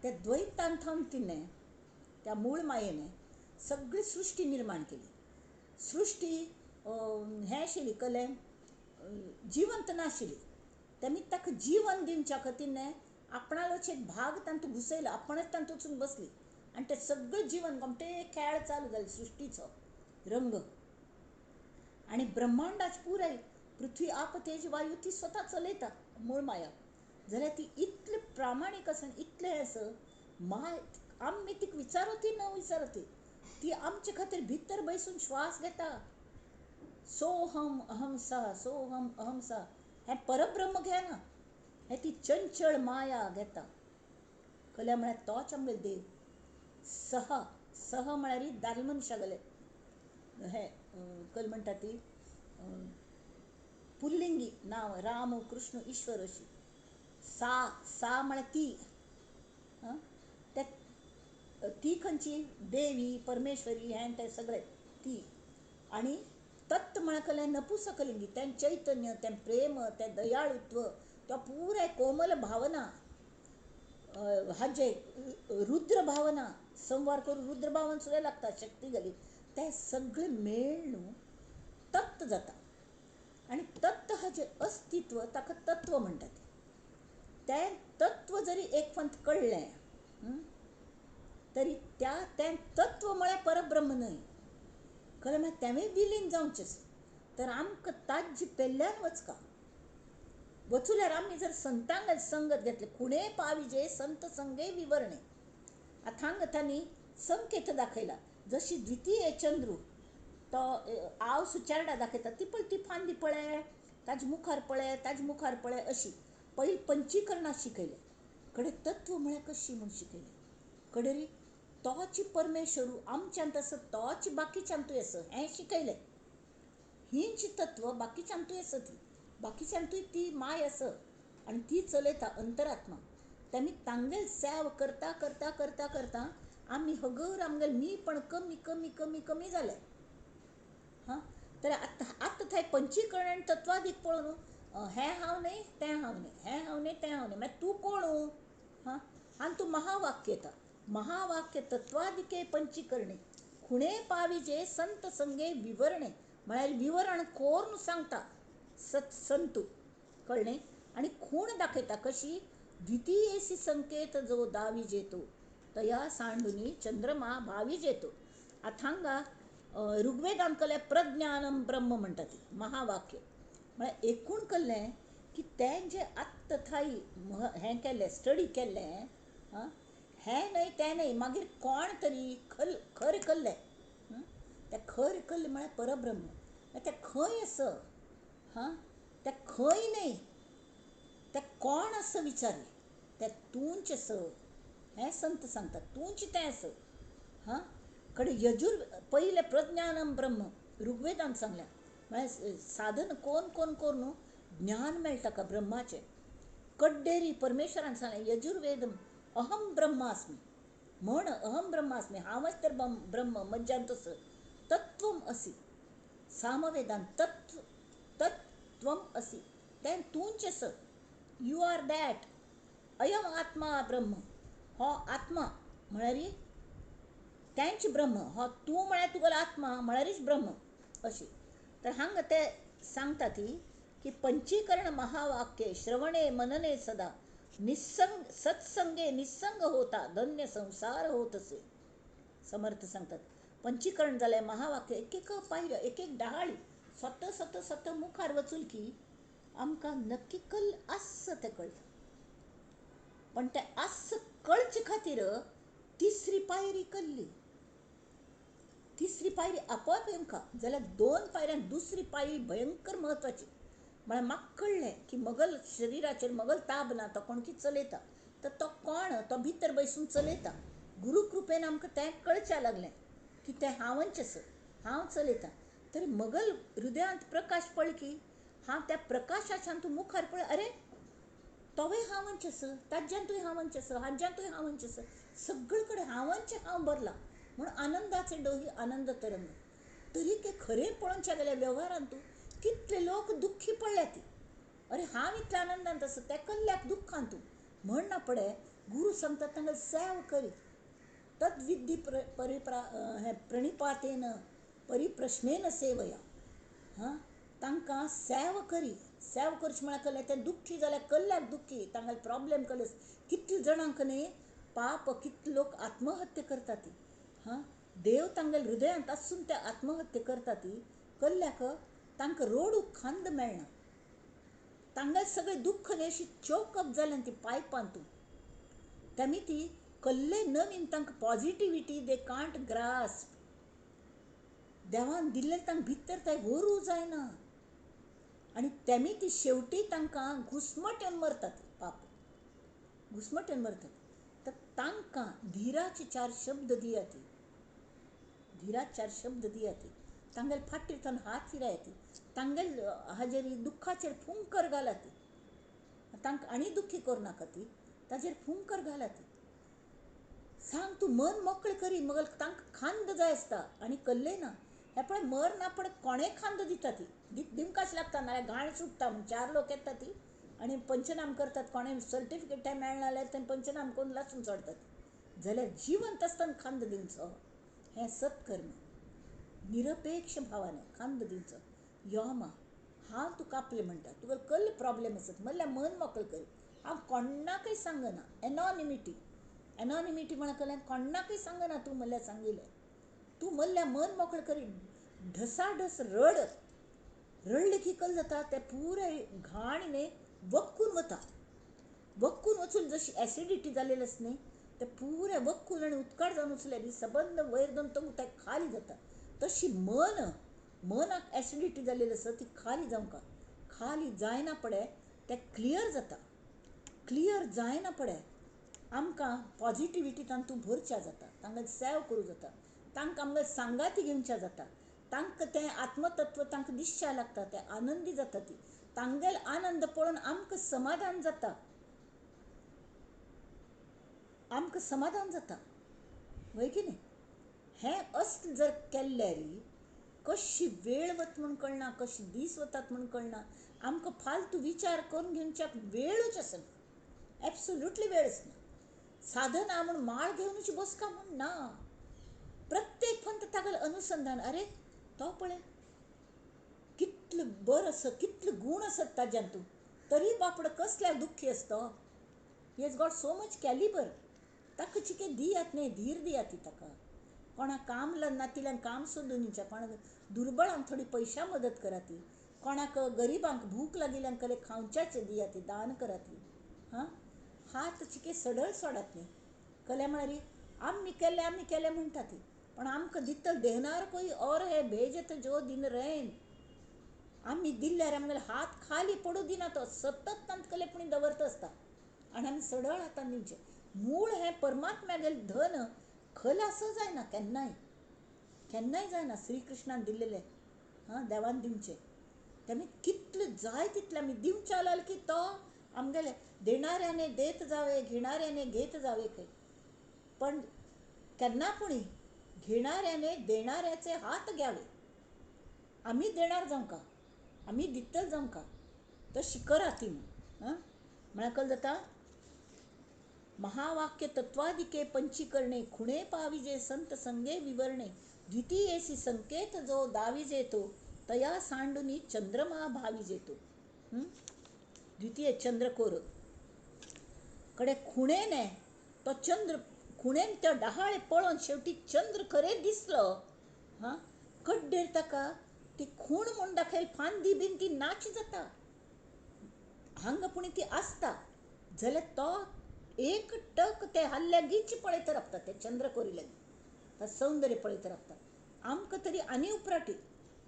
त्या द्वैतांत तिणें त्या मूळ मायेन सगळी सृश्टी निर्माण केली. सृश्टी हें आशिल्ली कलें जिवंत नाशिल्ली. तेमी ताका जीवन दिवच्या खातीर आपणालोच एक भाग तांतूं घुसयलो, आपणच तांतूं वचून बसली आनी तें सगळें जीवन गमटे खेळ चालू जालो सृश्टीचो रंग. आनी ब्रह्मांडाची पुराय पृथ्वी आप तेज वायू ती स्वता चलयता मूळ माया. जाल्यार ती इतली प्रामाणीक आसा, इतलें हें आसा. माय आमी तिका विचारती न विचारती, ती आमचे खातीर भितर बसून श्वास घेता. सोहम अहमसा, सोहम अहमसा. हें परब्रह्म घेना, हें ती चंचळ माया घेता. कल्या म्हळ्यार तोच आमगेलो देव. सह म्हळ्यार दादले मनशा गले हें कल म्हणटा ती पुल्लिंगी नांव, राम कृष्ण ईश्वर अशी. सा म्हळ्यार ती, ते ती खंयची देवी परमेश्वरी हें तें सगळें ती. आनी तत् म्हळ्याकलें नपुसकलिंगी तें चैतन्य, तें प्रेम, तें दयाळुत्व, त्या पुराय कोमल भावना, हाजे रुद्र भावना, संवार करून रुद्र भावन सुद्दां लागता शक्ती घाली, तें सगळें मेळ न्हू तत्त जाता. आनी तत्त हाजें अस्तित्व ताका तत्व म्हणटात. तें तत्व जरी एक फंत कळ्ळें तरी तें तत्व म्हळ्यार परब्रह्म न्हय. कळ्ळें? म्हळ्यार तेंवूय विलीन जावचेंच. तर आमकां ताज्या पेल्ल्यान वचका वचुल्यार आमी जर संतांक संगत घेतले, खुणे पाविजे संत संगे विवरणे. आतां हांगा तांणी संकेत दाखयला. जशी द्वितीय चंद्रू तो आव सुचारडा दाखयता, ती पळय ती फांदी पळय, ताजे मुखार पळय, ताजे मुखार पळय, अशी पयलीं पंचीकरणां शिकयलें. कडे तत्व म्हळ्यार कशी म्हूण शिकयलें. कडेरी तोच परमेश्वरू आमच्यांत आसा, तोच बाकीच्यांतूय आसा हें शिकयलें. हींच तत्व बाकीच्यांतूय आसा, ती बाकीच्यांतूय ती माय आसा आनी ती चलयता अंतरात्मा. तेमी तांगेल सेव करता करता करता करता आमी हगर आमगेल मी पण कमी कमी कमी कमी जालें. तर आतां थंय पंचीकरण तत्वादीक पळोवन हें हांव न्हय, तें हांव न्हय, हें हांव न्हय, तें हांव न्हय, मागीर तूं कोण? आनी तूं महावाक्य येता. महावाक्य तत्वादिके पंचीकरणे खुणे पाविजे संत संगे विवरणे. म्हळ्यार विवरण कोरून सांगता संतू. कळ्ळें? आनी खूण दाखयता कशी. द्वितीयेसी संकेत जो दावी जेतो तया सांडुनी चंद्रमा भावी जेतो. आतां हांगा ऋग्वेदान कल्लें प्रज्ञानम ब्रह्म म्हणटा ती महावाक्य. म्हळ्यार एकूण कल्लें की तें जें आत्त थाई हें केल्लें स्टडी केल्लें, हें न्हय तें न्हय, मागीर कोण तरी खरें कल्लें. तें खरें कल्लें म्हळ्यार परब्रह्म. तें खंय आसा? तें खंय न्हय, तें कोण आसा विचारी, तें तूंच आसा हें संत सांगतात. तूंच तें आसा. कडेन पयलें प्रज्ञानम ब्रह्म ऋग्वेदान सांगलें. म्हळ्यार साधन कोण कोण करून ज्ञान मेळटा का ब्रह्माचें. कड्डेरी परमेश्वरान सांगलें यजुर्वेदम अहम ब्रह्मास्मी म्हण, अहम ब्रह्मास्मी हांवच तर ब्रह्म मज्जांत आसा. तत्वम असी सामवेदान तत्वम असी तें तूंच आसा. You are that. अयम आत्मा ब्रह्म. हो आत्मा म्हळ्यार तेंच ब्रह्म. हो तूं म्हळ्यार तुगेलो आत्मा म्हळ्यारच ब्रह्म अशी. तर हांगा ते सांगता ती की पंचीकरण महावाक्य श्रवणे मनने सदा निसंग सत्संगे निसंग होता धन्य संसार होत असे. समर्थ सांगतात पंचीकरण जालें महावाक्य एक एक पायऱ्यो एक एक डाळी स्वत स्वत स्वत मुखार वचून की आमकां नक्की आस तें कळटा. पण तें आस कळचे खातीर तिसरी पायरी कल्ली. तिसरी पायरी आपोआप येवंका जाल्यार 2 पायऱ्यान दुसरी पायरी भयंकर म्हत्वाची. म्हळ्यार म्हाका कळ्ळें की मगल शरिराचेर मगल ताब ना, तो कोण कितें चलयता. तर तो कोण तो भितर बसून चलयता. गुरू कृपेन आमकां तें कळच्या लागलें की तें हांवच आसा, हांव चलयतां. तरी मगल हृदयांत प्रकाश पळय की हांव त्या प्रकाशाच्यान तूं मुखार पळय, अरे तोवय हांवच आसा, ताज्यांतूय हांवच आसा, हाज्यांतूय हांवच आसा, सगळे कडेन हांवच हांव भरला म्हूण आनंदाचे डोही आनंद तरंग. तरी ते खरें पळोवच्या गेल्या वेव्हारांत तूं कितले लोक दुख्खी पडल्या ती. अरे हांव इतल्या आनंदांत आसा ते कल्ल्याक दुख्खांत तूं म्हणना पडे. गुरू सांगता तांकां सेव करी. तद्विधी प्रणिपातेन परिप्रश्नेन सेवया. तांकां सेव करी. सेव करचें म्हळ्यार कल्लें तें दुख्खी जाल्यार कल्ल्याक दुख्खी तांगेले प्रॉब्लेम कल्ले. कितले जाणांक न्ही पाप, कितले लोक आत्महत्या करता ती. देव तांगेले हृदयांत आसून ते आत्महत्या करता ती कल्ल्याक तांकां रोडूक खांद मेळना. तांगेले सगळें दुख्ख न्ही अशी चोकअप जालें ती पायपांतूं. तेमी ती कल्ले नवीन तांकां पॉजिटिविटी दे कांट ग्रास्प. देवान दिल्लें तांकां भितर तें व्हरूं जायना आनी तेमी ती शेवटी तांकां घुस्मटून मरतात. पाप घुस्मटून मरतात. तर तांकां धीराचे 4 शब्द दियात. धीराचे 4 शब्द दियात. तांगेले फाटीर थावन हात फिरायात. तांगेल हाजेर दुख्खाचेर फुंकर घालात. तांकां आनी दुख्खी करनाका ती, ताजेर फुंकर घालात. सांग तूं मन मोकळें करी मगल तांकां खांद जाय आसता आनी कल्ले ना. हे पळय मर ना पण कोणे खांद दिता ती दिमकाच लागता ना घाण सुटता म्हण 4 लोक येतात ती आणि पंचनाम करतात कोणे सर्टिफिकेट मेळना जाल्यार ते पंचनाम करून लासून सोडतात जाल्यार जिवंत आसतना खांद दिवचो हें सत्कर्म निरपेक्ष भावाने खांद दिवचो योमा हांव तुका आपलें म्हणटा तुका कसले प्रॉब्लेम आसत म्हणल्यार मन मोकळें कर हांव कोणाकय सांगना एनॉनिमिटी म्हणा कलें कोणाकय सांगना तूं म्हणल्यार सांगिल्लें तूं म्हणल्यार मन मोकळें करी ढसाढस रडलें की कल जाता तें पुराय घाण न्ही वक्कून वता वक्कून वचून जशी एसिडिटी जालेली आसा न्ही ते पुरे वक्कून आनी उदकाट जावन वचले न्ही सबंद वयर दोन तो ते खाली जाता तशी मनाक एसिडिटी जालेली आसा ती खाली जावंका खाली जायना पडे ते क्लियर जायना पडे आमकां पॉझिटिविटी तातूंत भरच्या जाता तांकां सेव करूं जाता तांकां आमकां सांगाती घेवच्या जाता तांकां तें आत्मतत्व तांकां दिसच्या लागता ते आनंदी जाता ती तांगेल आनंद पळोवन आमकां समाधान जाता वय की न्ही हें असलें जर केल्ल्यार कशी वेळ वता म्हण कळना कशी दीस वतात म्हण कळना आमकां फालतू विचार करून घेवच्याक वेळूच आसना एब्सोल्युटली वेळ आसना साधना म्हूण माळ घेवनूच बसका म्हूण ना प्रत्येक फंत तागेलें अनुसंधान अरे तो पळय कितलें बरें आसा कितले गूण आसत ताज्यान तूं तरी बापडो कसल्या दुख्खी आसता he has got so much Calibri ताका चिके दियात न्ही धीर दियात ताका कोणाक काम नातिल्यांक काम सोदून दिवचें कोणाक दुर्बळांक थोडी पयशा मदत करात कोणाक गरिबांक भूक लागिल्यांक कले खावच्याचें दियात दान करात हां हात चिके सडळ सोडात न्ही कले म्हळ्यार आमी केलें म्हणटा ती पण आमकां दिता देणार कोई और है भेजे तो जो दिन रहेन आमी दिल्ल्यार आमगेले हात खाली पडू दिना तो सतत तांतकलेपणी दवरत आसता आनी आमी सडळ हातान दिवचें मूळ हें परमात्म्यागेलें धन खलासो जायना केन्नाय जायना श्री कृष्णान दिल्लेलें देवान दिवचें तेमी कितलें जाय तितलें आमी दिवचें जाल्यार की तो आमगेले देणाऱ्याने देत जावे घेणाऱ्याने घेत जावे खंय पण केन्नापुणी घेणाऱ्याने देणाऱ्याचे हात घ्यावे आमी देणार जावंका आमी दितल जावंका तशी करा ती म्हळ्यार कळ्ळें जाता महावाक्य तत्वादिके पंचीकरणे खुणे पाविजे संत संगे विवरणे द्वितीयेसी संकेत जो दाविजे तो तया सांडुनी चंद्रमा भाविजे तो द्वितीय चंद्रकोर कडे खुणेने तो चंद्र खुणेन त्या डहाळे पळोवन शेवटी चंद्र खरें दिसलो कड्डेर ताका ती खूण म्हूण दाखयल फांदी बीन ती नाच जाता हांगा पुणी ती आसता जाल्यार तो एक टक ते हल्ल्यागीच पळयत रावता ते चंद्रकोरी लागीं ते सौंदर्य पळयत रावता आमकां तरी आनी उपराटी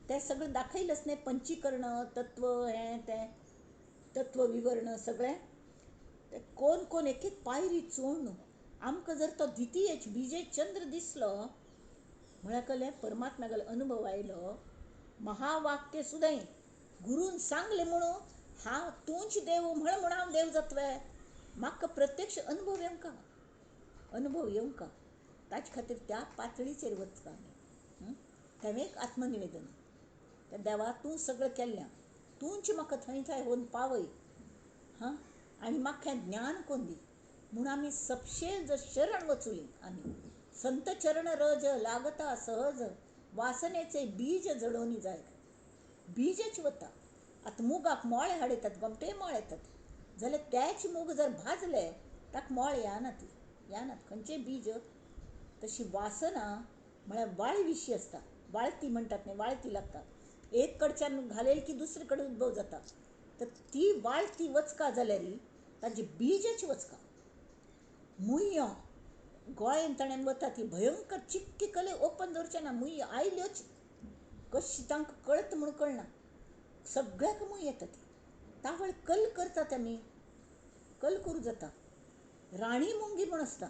ते सगळें दाखयलंच न्ही पंचीकरण तत्व हें तें तत्व विवरण सगळें ते कोण एक एक पायरी चोळून आमकां जर तो द्वितीयेच बीजे चंद्र दिसलो म्हळ्यार कळ्ळें परमात्म्यागेलो अनुभव आयलो महावाक्य सुद्दां गुरून सांगलें म्हणून हांव तूंच देव म्हण हांव देव जातवे म्हाका प्रत्यक्ष अनुभव येवंका ताचे खातीर त्या पातळीचेर वचका तें एक आत्मनिवेदन त्या देवा तूं सगळें केल्लें तूंच म्हाका थंय व्हरून पावय आनी म्हाका हें ज्ञान कोन्न दी म्हूण आमी सपशेल शरण वचुली आमी संत चरण रज लागता सहज वासनेचे बीज जडोनी जाय बीजच वता आतां मुगाक मोळे हाडयतात गोमटे मोळ येतात जाल्यार तेच मूग जर भाजले ताका मोळ येनात खंयचें बीज तशी वासना म्हळ्यार वाळी विशी आसता वाळती म्हणटात न्ही वाळती लागता एक कडच्यान घालेल की दुसरे कडेन उद्भव जाता तर ती वाळती वचका जाल्यार ताजी बीजच वचका मुय्यो गोंयान ताणें वता ती भयंकर चिक्की कले ओपन दवरचे ना मुय्यो आयल्योच कशी तांकां कळत म्हूण कळना सगळ्याक मुय येता ती तावळ कल करतात आमी कल करूं जाता राणी मुंगी म्हूण आसता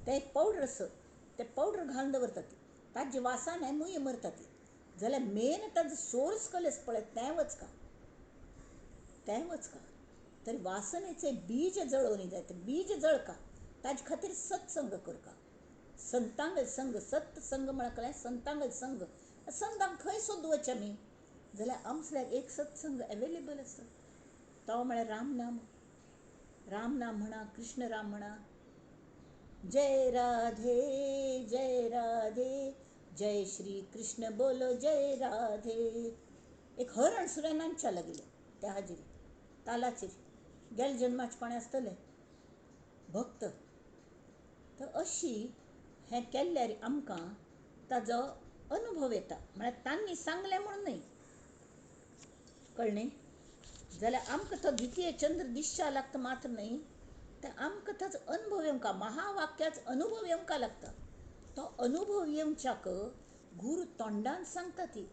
ते एक पावडर आसा ते पावडर घालून दवरतात ती ताजे वासान हें मुय्यो मरता ती जाल्यार मेन ताजो सोर्स कलेस पळय तें वचका तरी वासनेचे बीज जळोवनी जाय ते बीज जळका ताजे खातीर सत्संग करका संतांगल संग सत्संग म्हणल्यार संतांगल संग. संतांक खंय सोदूच आमी जाल्यार आमचल्याक एक सत्संग एवेलेबल आसा, तो म्हळ्यार रामनाम. रामनाम म्हणा, कृष्ण राम म्हणा. जय राधे जय राधे, जय श्री कृष्ण बोलो जय राधे. एक हरण सुद्दां नांदच्या लागले त्या हाजेर तालाचेर. गेल्या जन्माचे कोणें आसतले भक्त. तर अशी हें केल्ल्यार आमकां ताजो अनुभव येता. म्हळ्यार तांणी सांगलें म्हणून न्हय, कळ्ळें. जाल्यार आमकां तो द्वितीय चंद्र दिसच्या लागता मात्र न्हय, तर आमकां ताचो अनुभव येवंका, महावाक्याचो अनुभव येवंका लागता. तो अनुभव येवच्याक गुरू तोंडान सांगता ती.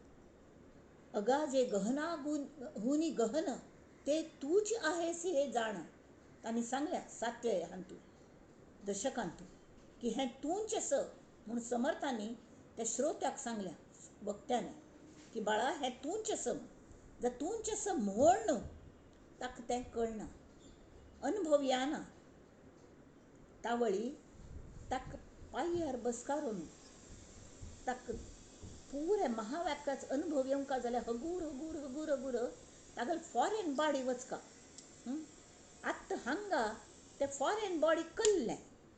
अगा जे गहना हुनी गहन ते तूच आहेस हे जाण. तांणी सांगल्या 7व्या हांतू दशकांतू की हें तूंच आसा म्हूण समर्थांनी त्या श्रोत्याक सांगल्या, वक्त्याने, की बाळा हें तूंच आसा. जर तूंच आसा म्हूण ताका तें कळना, अनुभव येना. तावळी ताका पांयार बसकारून ताका पुरे महावाक्याचो अनुभव येवंका जाल्यार हगूर हगूर हगूर हगूर तागेले फॉरेन बॉडी वचका. आत्तां हांगा ते फॉरेन बॉडी कल्लें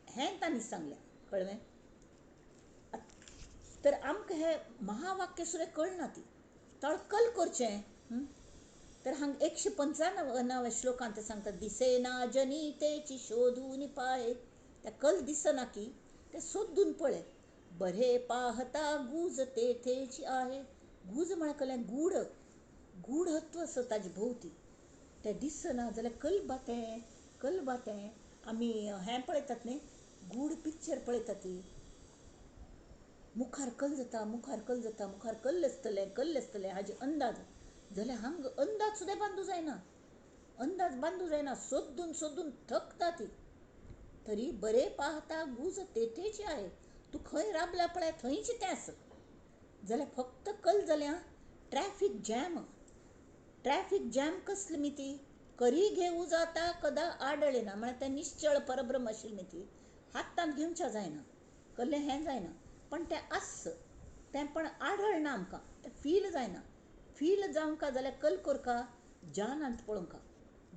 हें तांणी सांगलें, कळ्ळें. तर आमकां हें महावाक्य सुद्दां कळना ती तळकल करचें. तर हांगा 195व्या श्लोकांत ते सांगतात, दिसेना जनी तेची शोधून पाहे. त्या कल दिसना की ते सोदून पळय. बरे पाहता गूज तेथेची आहे. गूज म्हळ्यार गूढ गूढत्व आसा ताजे भोवती. ते दिसना जाल्यार कलबातें आमी हें पळयतात न्ही, गूढ पिक्चर पळयता ती. मुखार कल जाता, मुखार कल जाता, मुखार कल्ल आसतलें हाजे अंदाज. जाल्यार हांगा अंदाज सुद्दां बांदूं जायना, सोदून थकता ती. तरी बरे पाहता गूज तेथेची आहे. तूं खंय राबला पळय थंयच तें आसा. जाल्यार फक्त कल जाल्या ट्रॅफिक जॅम कसली मिती करी घेऊ जाता कदा आडळेना. म्हळ्यार तें निश्चळ परब्रह्म आशिल्ली ती हातांत घेवच्या जायना, कल्लें हें जायना, पण तें आस तें पण आढळना आमकां, तें फील जायना. फील जावंका जाल्यार कल करका जानांत पळोवंका.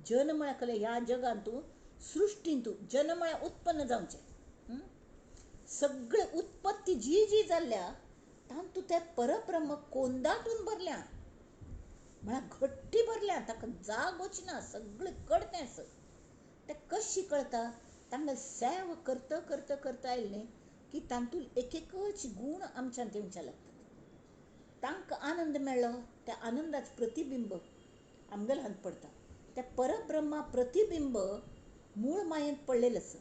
जन म्हळ्यार ह्या जगांतू सृश्टींतू जन म्हळ्यार उत्पन्न जावचें. सगळे उत्पत्ती जी जाल्ल्या तांतू तें परब्रह्म कोंदाटून भरल्या, म्हळ्यार घट्टी भरल्या, ताका जाग वचना, सगळें कडतें आसा. तें कशी कळटा, तांगें सेवा करता आयलें की तांतून एकच गूण आमच्यांत येवच्या लागतात. तांकां आनंद मेळ्ळो, त्या आनंदाचें प्रतिबिंब आमगेले हात पडटा. तें परब्रह्मा प्रतिबिंब मूळ मायेंत पडलेलें आसा.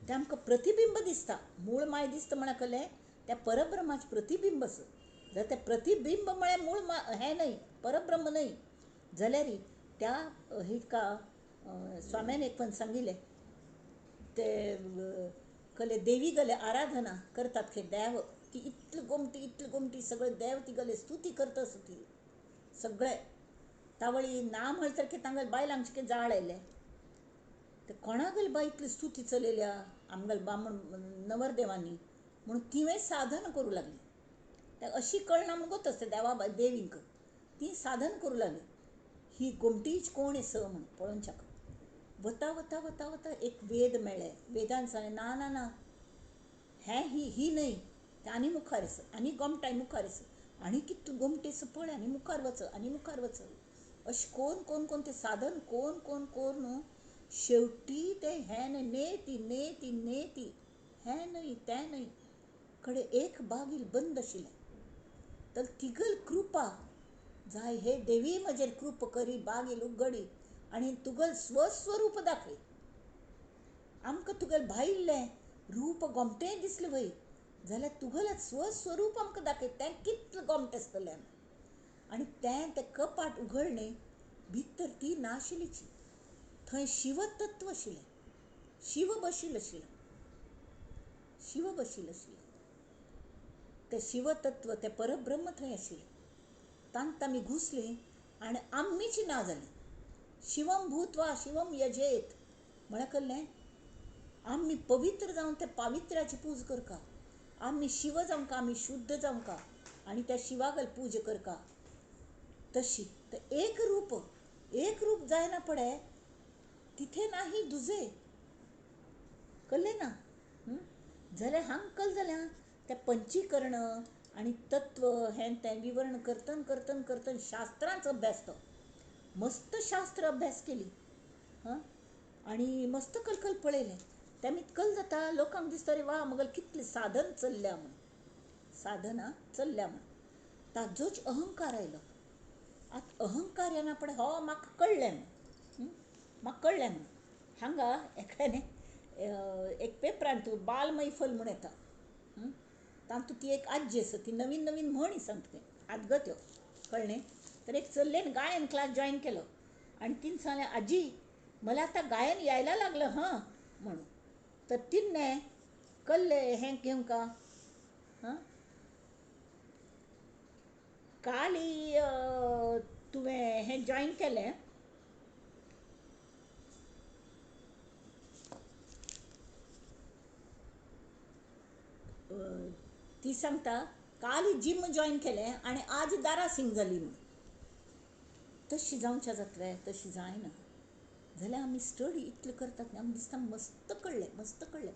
तें आमकां प्रतिबिंब दिसता. मूळ माय दिसता म्हळ्यार त्या परब्रह्माचें प्रतिबिंब आसा. जर तें प्रतिबिंब म्हळ्यार मूळ हें न्हय, परब्रह्म न्हय, जाल्यार त्या हिका स्वाम्यान एक पण सांगिल्लें, ते देवी गले आराधना करतात खंय देव, ती इतली गोमटी सगळे देव तिगले स्तुती करता आसा ती सगळे. तावळी ना म्हणल्यार की तांगेले बायलांचे जाळ आयलें. ते कोणागेली बाय इतली स्तुती चलयल्या आमगेले बामण नवरदेवांनी म्हणून तिवें साधन करूं लागली. ते अशी कळना म्हणून गोतच ते देवींक ती साधन करूं लागली. ही गोमटीच कोण आसा म्हणून पळोवच्याक. वता एक वेद मेळ्ळे. वेदान सांगलें ना हें ही न्हय, तें आनी मुखार आसा, आनी गोमटाय मुखार आसा, आनी कितली गोमटी आसा पळय, आनी मुखार वच. अशें कोण तें साधन कोण शेवटी तें हें नेती हें न्हय तें न्हय कडेन एक बागील बंद आशिल्लें. तर तिगल कृपा जाय, हे देवी म्हजेर कृपा करी, बागील उगडी आनी तुगेल स्वस्वरूप दाखय. आमकां तुगेलें भायिल्लें रूप गोमटें दिसलें वय जाल्यार तुगेलें स्वस्वरूप आमकां दाखय, तें कितलें गोमटें आसतलें. आनी तें कपाट उगडलें, भितर ती नाशिल्लीची. थंय शिवतत्व आशिल्लें, शिव बशिल्लो आशिल्लो. तें शिवतत्व, तें परब्रह्म थंय आशिल्लें. तांत आमी घुसलीं आनी आमीच ना जालीं. शिवम भूत्वा शिवम यजेत म्हळ्यार आमी पवित्र जावन त्या पावित्र्याची पूज करता. आम्ही शिव जावंका, आम्ही शुद्ध जावंका आणि त्या शिवागल पूज करका तशी. तर एक रूप जायना पडे तिथे नाही दुजे कळले ना. जाल्यार हांग कळ जाल्यार त्या पंचीकरण आणि तत्व हें तें विवरण करतन करतन करतन शास्त्रांचो अभ्यास तो मस्त शास्त्र अभ्यास केली. हां आणि मस्त कलकल पळयलें तें कल जाता. लोकांक दिसता रे वा मगल कितलें साधन चल्ल्या म्हण, साधना चल्ल्या म्हण. ताजोच अहंकार आयलो. आतां अहंकार येना पडे हो म्हाका कळ्ळें म्हण, म्हाका कळ्ळें म्हण. हांगा एकाने एक पेपरान तूं बाल मैफल म्हण येता, तातूंत ती एक आजी आसा, ती नवीन नवीन म्हणी सांगता तें आदगत्यो कळ्ळें. तर एक चल्लेन गायन क्लास जॉईन केलो आणि तिने सांगलें आजी मला आता गायन यायला लागलं हां म्हणून. तर तिन्ने कल्लें हें घेवं का हां काल तुवें हें जॉईन केलें ती सांगता काल जिम जॉईन केलें आणि आज दारा सिंग जाली म्हूण. तशी जावच्या जातलें, तशी जायना. जाल्यार आमी स्टडी इतलें करतात न्ही, आमकां दिसता मस्त कळ्ळें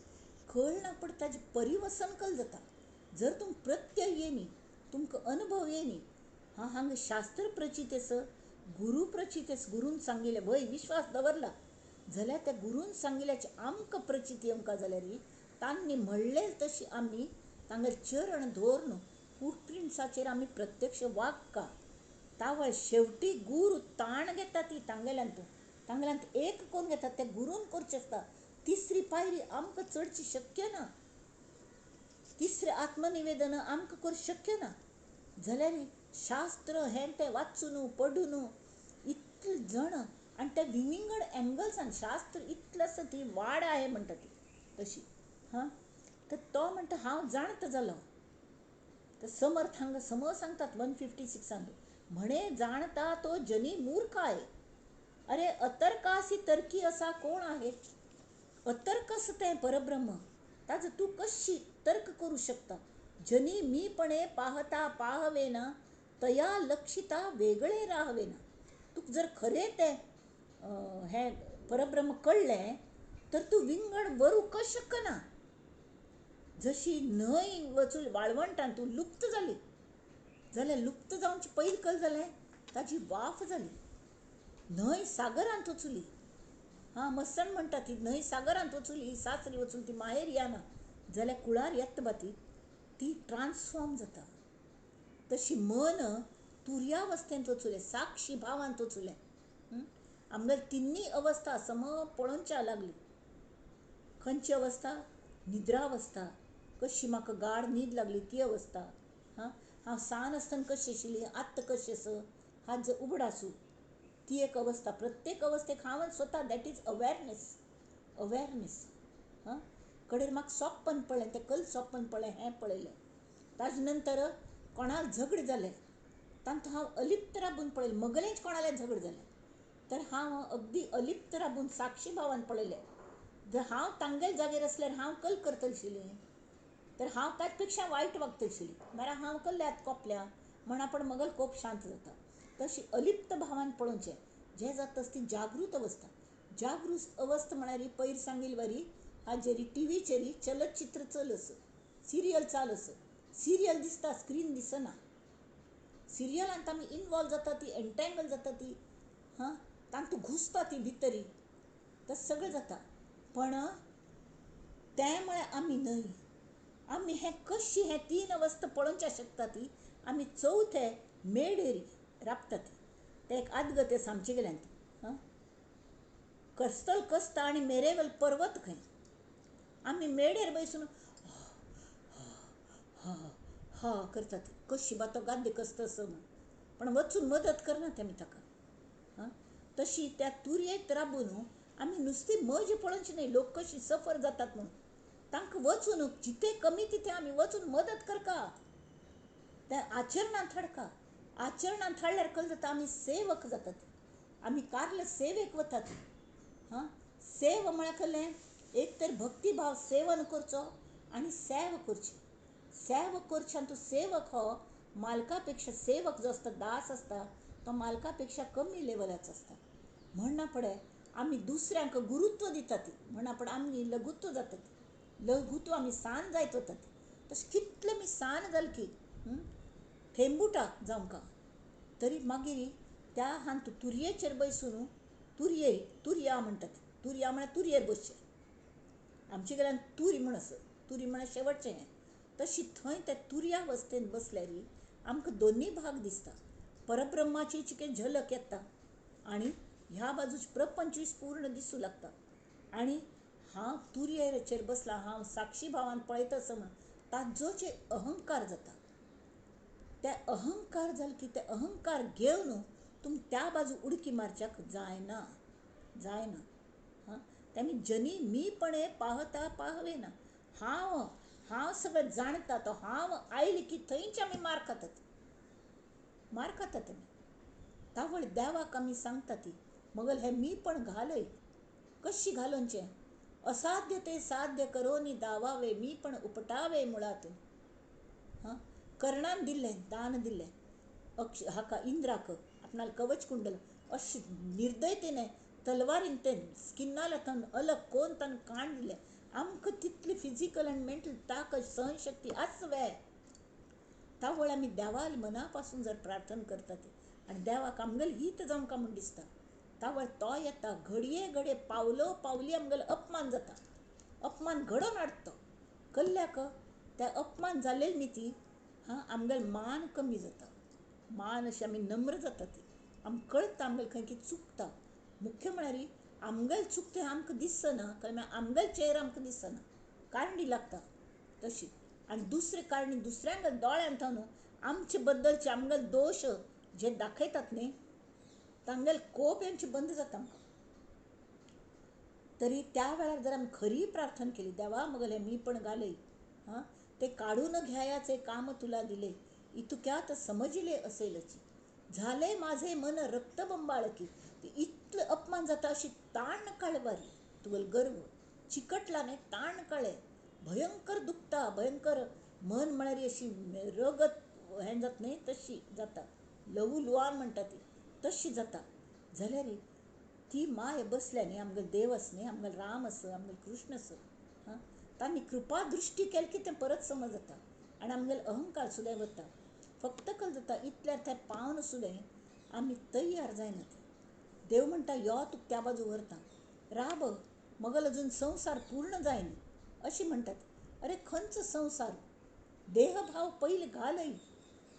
कळना पूण ताजें परिवसन कळ जाता. जर तुम प्रत्यय येयनी, तुमकां अनुभव येयनी, हांगा शास्त्र प्रचित आसा, गुरू प्रचित आसा, गुरून सांगिल्लें भंय विश्वास दवरला जाल्यार त्या गुरून सांगिल्ल्याची आमकां प्रचिती येवंका जाल्यार तांणी म्हणलें तशी आमी तांगेर चरण दवरून फूटप्रिंट्साचेर आमी प्रत्यक्ष वागका. तावळ शेवटी गुरू ताण घेता ती तांगेल्यांत एक कोण घेता ते गुरून करचें आसता. तिसरी पायरी आमकां चडची शक्य ना, तिसरें आत्मनिवेदन आमकां करूं शक्य ना. जाल्यार शास्त्र हें तें वाचून पडून इतलें जण आनी ते विंगड एंगल्सान शास्त्र इतलें आसा ती वाड आहे म्हणटा ती तशी. तर तो म्हणटा हांव जाणतो जालो. तर समर्थ हांगा सांगतात 156 म्हणे जाणता तो जनी मूर्ख आहे. अरे अतर्कासी तर्की असा कोण आहे. अतर्क असं ते परब्रह्म, ताजं तू कशी तर्क करू शकता. जनी मीपणे पाहता पाहवेना तया लक्षिता वेगळे राहवेना. तू जर खरे ते हे परब्रह्म कळलें तर तू विंगड वरू कश शकना. जशी न्हंय वचून वाळवंटान तूं लुप्त जाली जाल्यार लुप्त जावची पयलीं कळ जालें ताजी वाफ जाली. न्हंय सागरांत वचुली, मसन म्हणटा ती न्हंय सागरांत वचुली, सासरी वचून ती माहेर येना जाल्यार कुळार येता बाती ती ट्रान्सफॉर्म जाता. तशी मन तुर्यावस्थेंत वचुलें, साक्षी भावांत वचुलें. आमगेर तिन्नी अवस्था सम पळोवच्या लागली. खंयची अवस्था? निद्रावस्था. कशी म्हाका गाढ न्हीद लागली ती अवस्था. हांव सान आसतना कशी आशिल्ली, आत्तां कशी आसा, हात जर उगड आसूं ती एक अवस्था. प्रत्येक अवस्थेक हांव स्वता दॅट इज अवेरनेस. कडेन म्हाका सोंपपण पडलें, तें कल सोंपपण पडलें हें पळयलें. ताजे नंतर कोणाल झगड जालें तांकां हांव अलिप्त राबून पळयलें. मगलेंच कोणालें झगड जालें तर हांव अगदी अलिप्त राबून साक्षी भावान पळयलें. जर हांव तांगेल जाग्यार आसल्यार हांव कल करतली आशिल्लें, तर हांव ताजे पेक्षा वायट वागता आशिल्ली. म्हळ्यार हांव कल्ल्यात कोपल्या म्हण आपण मगल कोप शांत जाता. तशी अलिप्त भावान पळोवचें. जें जाता ती जागृत अवस्था. जागृत अवस्था म्हळ्यार पयर सांगिल्ली वरी हाजेरी टीव्हीचेरी चलचित्र चल आस, सिरियल चाल आस. सिरियल दिसता, स्क्रीन दिसना. सिरियलांत आमी इनवॉल्व जाता ती एंटेंगल जाता ती तांतूं घुसता ती भितरी. तस सगळें जाता. पण तें म्हळ्यार आमी न्हय. आमी हें कशी हें तीन अवस्था पळोवच्या शकता ती आमी चवथे मेडेरी राबता ती. ते एक आदगत आसा आमचे गेल्यांत. कस्तल कस्ता आनी मेरेवल पर्वत खंय. आमी मेडेर बसून करतात कशी बा तो गाद्दे कस्त आसा म्हण, पण वचून मदत करना तेमी ताका. तशी त्या तुरयेत राबून आमी नुस्ती मज पळोवची न्हय लोक कशी सफर जातात म्हणून. तांकां वचून जिते कमी तिथे आमी वचून मदत करता. त्या आचरणांत हाडका. आचरणांत हाडल्यार कळ जाता आमी सेवक जातात. आमी कारले सेवेक वतात. सेव म्हळ्यार कहलें एक तर भक्तिभाव सेवन करचो आनी सेव करची. सेव करच्यान तूं सेवक हो मालकापेक्षा सेवक जो असता दास असता तो मालकापेक्षा कमी लेवलाचो असता. म्हणना पडे आमी दुसऱ्यांक गुरुत्व दितात म्हणना पडे आमी लघुत्व जातात लघुत्व आमी सान जायत वतात. तशें कितले मी सान जाल की थेंबुटा जावंका तरी मागीर त्या हान तूं तुरयेचेर बसून तुरया म्हणटात. तुरया म्हळ्यार तुरयेर बसचें. आमचे कडल्यान तुरी म्हण आसा. तुरी म्हळ्यार शेवटचें. तशी थंय त्या तुरया वस्तेन बसल्यार आमकां दोनी भाग दिसता. परब्रह्माची चिके झलक येता आनी ह्या बाजूच प्रपंचूय पूर्ण दिसूं लागता. आनी हांव तुरयेचेर बसला हांव साक्षी भावान पळयता समज ताजो जे अहंकार जाता ते अहंकार जाल की ते अहंकार घेवन तुम त्या बाजू उडकी मारच्याक जायना. त्यांनी जनी मीपणे पाहता पाहवेना हांव सगळं जाणता तो हांव आयली की थंयच आमी मार खातात आमी. तावळ देवाक आमी सांगता ती मगल हे मीपण घालय कशी घालोवचें. असाध्य ते साध्य करोनी दावावे मीपण उपटावे मुळातून. कर्णान दिल्लें दान दिल्लें हाका इंद्राक आपणाल कवच कुंडल अशी निर्दयतेने तलवारीन ते स्किन्नाला अलग कोण तान काण दिले. आमकां तितली फिजिकल आनी मेंटल ताकद सहनशक्ती आसवे तावळ आमी देवाल मना पासून जर प्रार्थना करतात आनी देवाक आमगेल हित जावंका म्हूण दिसता तावळ तो येता घडये पावलो पावली आमगेलो अपमान जाता. अपमान घडोवन हाडटा कल्ल्याक त्या अपमान जालेली न्ही ती आमगेल मान कमी जाता. मान अशी आमी नम्र जाता ती आमकां कळटा आमगेलें खंय कितें चुकता. मुख्य म्हळ्यार आमगेलें चुकतें आमकां दिसना कारण आमगेलो चेहरो आमकां दिसना कारणी लागता तशी. आनी दुसरे कारणी दुसऱ्यांगेल्या दोळ्यान न्हू आमचे बद्दलचे आमगेले दोश जे दाखयतात न्ही तांगेले कोप येवचें बंद जाता आमकां. तरी त्या वेळार जर आमी खरी प्रार्थना केली देवा मगले मी पण घालय ते काढून घ्यायाचे काम तुला दिले इतक्यात समजले असेलची झाले माझे मन रक्तबंबाळ की. इतलं अपमान जाता अशी ताण काळवारी तुगेल गर्व चिकटला नाही ताण काळे भयंकर दुखता भयंकर मन म्हळ्यार अशी रगत हें जाता न्ही तशी जाता लहू लुवान म्हणटा ती तशी जाता. जाल्यार ती माय बसल्या न्ही आमगेलो देव आसा न्ही आमगेलो राम आसा आमगेलो कृष्ण आसा तांणी कृपा दृश्टी केली की तें परत समज जाता आनी आमगेलो अहंकार सुद्दां वता. फक्त कल जाता इतल्यार तें पावन सुद्दां आमी तयार जायना. देव म्हणटा यो तुका त्या बाजू व्हरता राब मगल अजून संवसार पूर्ण जायना अशी म्हणटात. अरे खंयचो संवसार देह भाव पयले घालय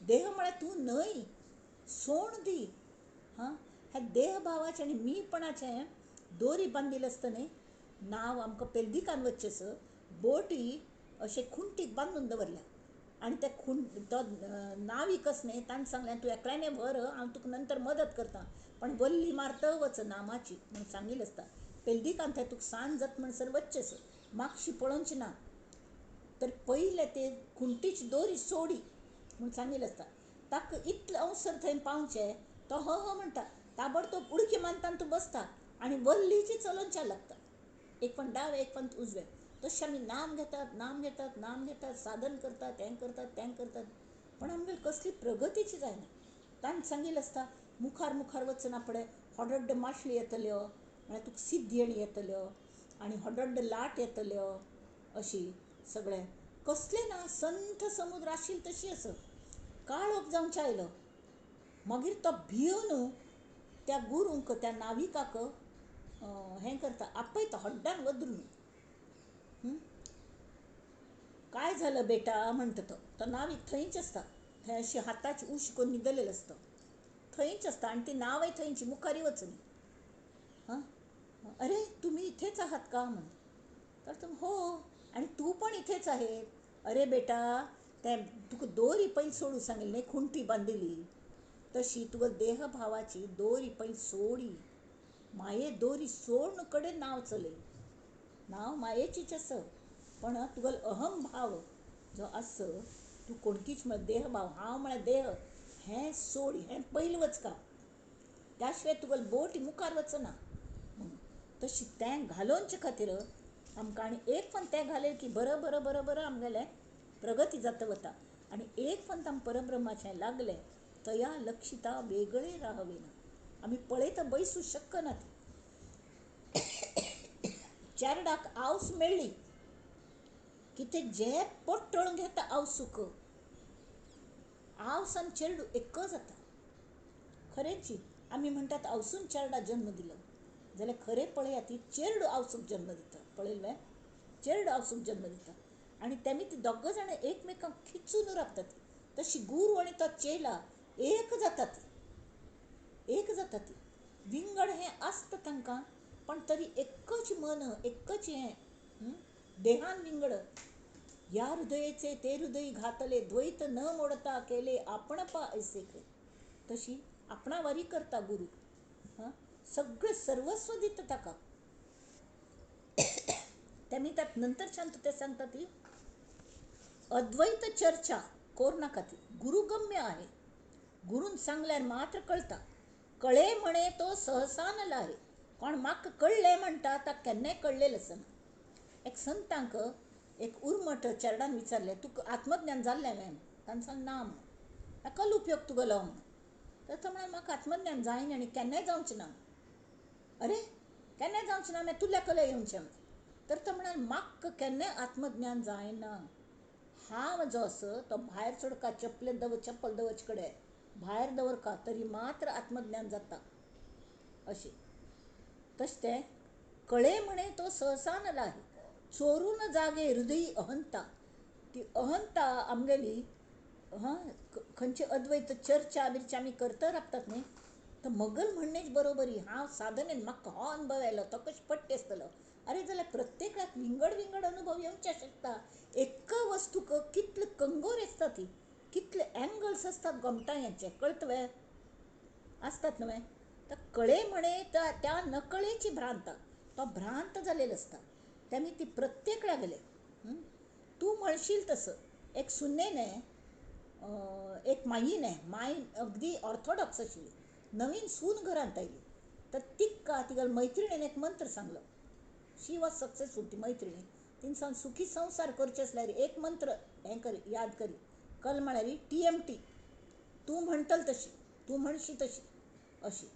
देह म्हळ्यार तूं न्हय सोण दी. हे देह भावाचें आनी मीपणाचें दोरी बांदिल्ली आसता न्ही नाव आमकां पेलदिकान वच्चेस बोटी अशे खुंटीक बांदून दवरल्या आनी ते तो नावीक आसा न्ही ताणें सांगलें तूं एकल्याने व्हर हांव तुका नंतर मदत करता पण वल्ली मारता वच नामाची म्हूण सांगिल्लें आसता. पेलदिकान थंय तुका सांज जाता म्हणसर वच्चेस मागशी पळोवचें ना तर पयले ते खुंटीची दोरी सोडी म्हूण सांगिल्लें आसता. ताका इतलें अवसर थंय पावचें तो हो म्हणटा ताबडतोब उडकी मारता तूं बसता आनी वल्लीची चलोवचें लागता एक पण दावे एक पण उजवे. तशें आमी नाम घेतात साधन करतात हें करतात पण आमगेली कसली प्रगतीची जायना. ताणें सांगिल्लें आसता मुखार वचना पळय व्हडड्ड माशली येतल्यो म्हळ्यार तुका सिद्धी येतल्यो आनी व्हडड्ड लाट येतल्यो अशी सगळें कसलें ना संथ समुद्र आशिल्ली तशी आसा. काळोख जावंचे आयलो मागीर तो भिवन त्या गुरूंक त्या नाविकाक हें करता आपयता हड्ड्यान वदरून. काय झालं बेटा म्हणटा तो नावीक थंयच आसता थंय अशी हाताची उशी करून न्हिदलेलो आसता थंयच आसता आनी ती नावय थंयची मुखारी वचून अरे तुम्ही इथेच आहात का म्हण तर हो आणि तू पण इथेच आहे. अरे बेटा ते तुका दोरी पयली सोडू सांगिल्ली न्ही खुंटी बांदिली तशी तुका देह भावाची दोरी पयली सोडी माये दोरी सोडून कडेन नाव चलय. नाव मायेचीच आसा पण तुगेलो अहम भाव जो आसा तूं कोणकीच म्हळ्यार देह भाव हांव म्हळ्यार देह हें सोडी हें पयलीं वचका त्या शिवाय तुगेलो बोटी मुखार वचना. तशी तें घालोवचे खातीर आमकां आनी एक पण तें घालें की बरं आमगेलें प्रगती जाता वता आणि एक पंताम परब्रह्माचे लागले तया लक्षिता वेगळे राहावे ना. आम्ही पळेत बैसू शक्क ना. चारडाक आवस मेळ्ळी की ते जे पट्टळून घेता आव सुख आवस आणि चेरडू एक जाता. खरेची आम्ही म्हणतात आवसून चेरडा जन्म दिलो जाल्यार खरे पळया ती चेरडू आवसूक जन्म दिता. पळयलें चेरडू आवसूक जन्म दिता आणि तेमी ती दोग जाण एकमेकांक खिचून राबतात. तशी गुरू आणि तो चेला एक जातात. एक जाता ती विंगड हें आसता तांकां पण तरी एकच मन एकच हें देहान विंगड. या हृदयेचे ते हृदय घातले द्वैत न मोडता केले आपणपा ऐसे के. तशी आपणावारी करता गुरु सगळं सर्वस्व दिता ताका. तेमी त्यात नंतर शांत ते सांगता ती अद्वैत चर्चा कोर नाका ती गुरुगम्य आहे. गुरून सांगल्यार मात्र कळता. कळे म्हणे तो सहसा न लाहे. कोण म्हाका कळले म्हणटा ताका केन्नाय कळलेलं आसना. एक संतांक एक उर्मट चेरडान विचारले तुका आत्मज्ञान जाल्लें हांवें. ताणें सांग ना म्हणून. कल उपयोग तुगेलो म्हणून. तर तो म्हणाल म्हाका आत्मज्ञान जायना आनी केन्नाय जावचें ना. अरे केन्नाय जावचें ना मागीर तुल्या कले येवचें. तर तो म्हणाल म्हाका केन्नाय आत्मज्ञान जायना. हांव जो आसा तो भायर सोडका चप्पल दवरचे कडेन भायर दवरका तरी मात्र आत्मज्ञान जाता अशें. तशें तें कळे म्हणे तो सहसा न लाहे. चोरून जागे हृदयी अहंता. ती अहंता आमगेली खंयची अद्वैत चर्चा बिर्चा आमी करता राबतात न्ही तर मगल म्हणणेच बरोबरी. हांव साधनेन म्हाका हो अनुभव आयलो तो कशें पट्टी आसतलो. अरे जाल्यार प्रत्येकाक विंगड विंगड अनुभव येवचे शकता. एक वस्तूक कितले कंगोर आसता ती कितले एंगल्स असतात गोमटांचे कळतवे असतात न्हय. तर कळे म्हणे त्या नकळेची भ्रांत तो भ्रांत जालेलो आसता. तेमी ती प्रत्येक लागले. तूं म्हणशील तसं एक सुन्नेने एक माई अगदी ऑर्थोडॉक्स आशिल्ली नवीन सून घरांत आयली. तर तिका मैत्रिणीन एक मंत्र सांगलो. शी वॉज सक्सेसफूल ती मैत्रिणी. तिने सांग सुखी संसार करचे असल्यार एक मंत्र हें करी याद करी. कल म्हळ्यार TMT तूं म्हणटल तशी तूं म्हणशी तशी अशी.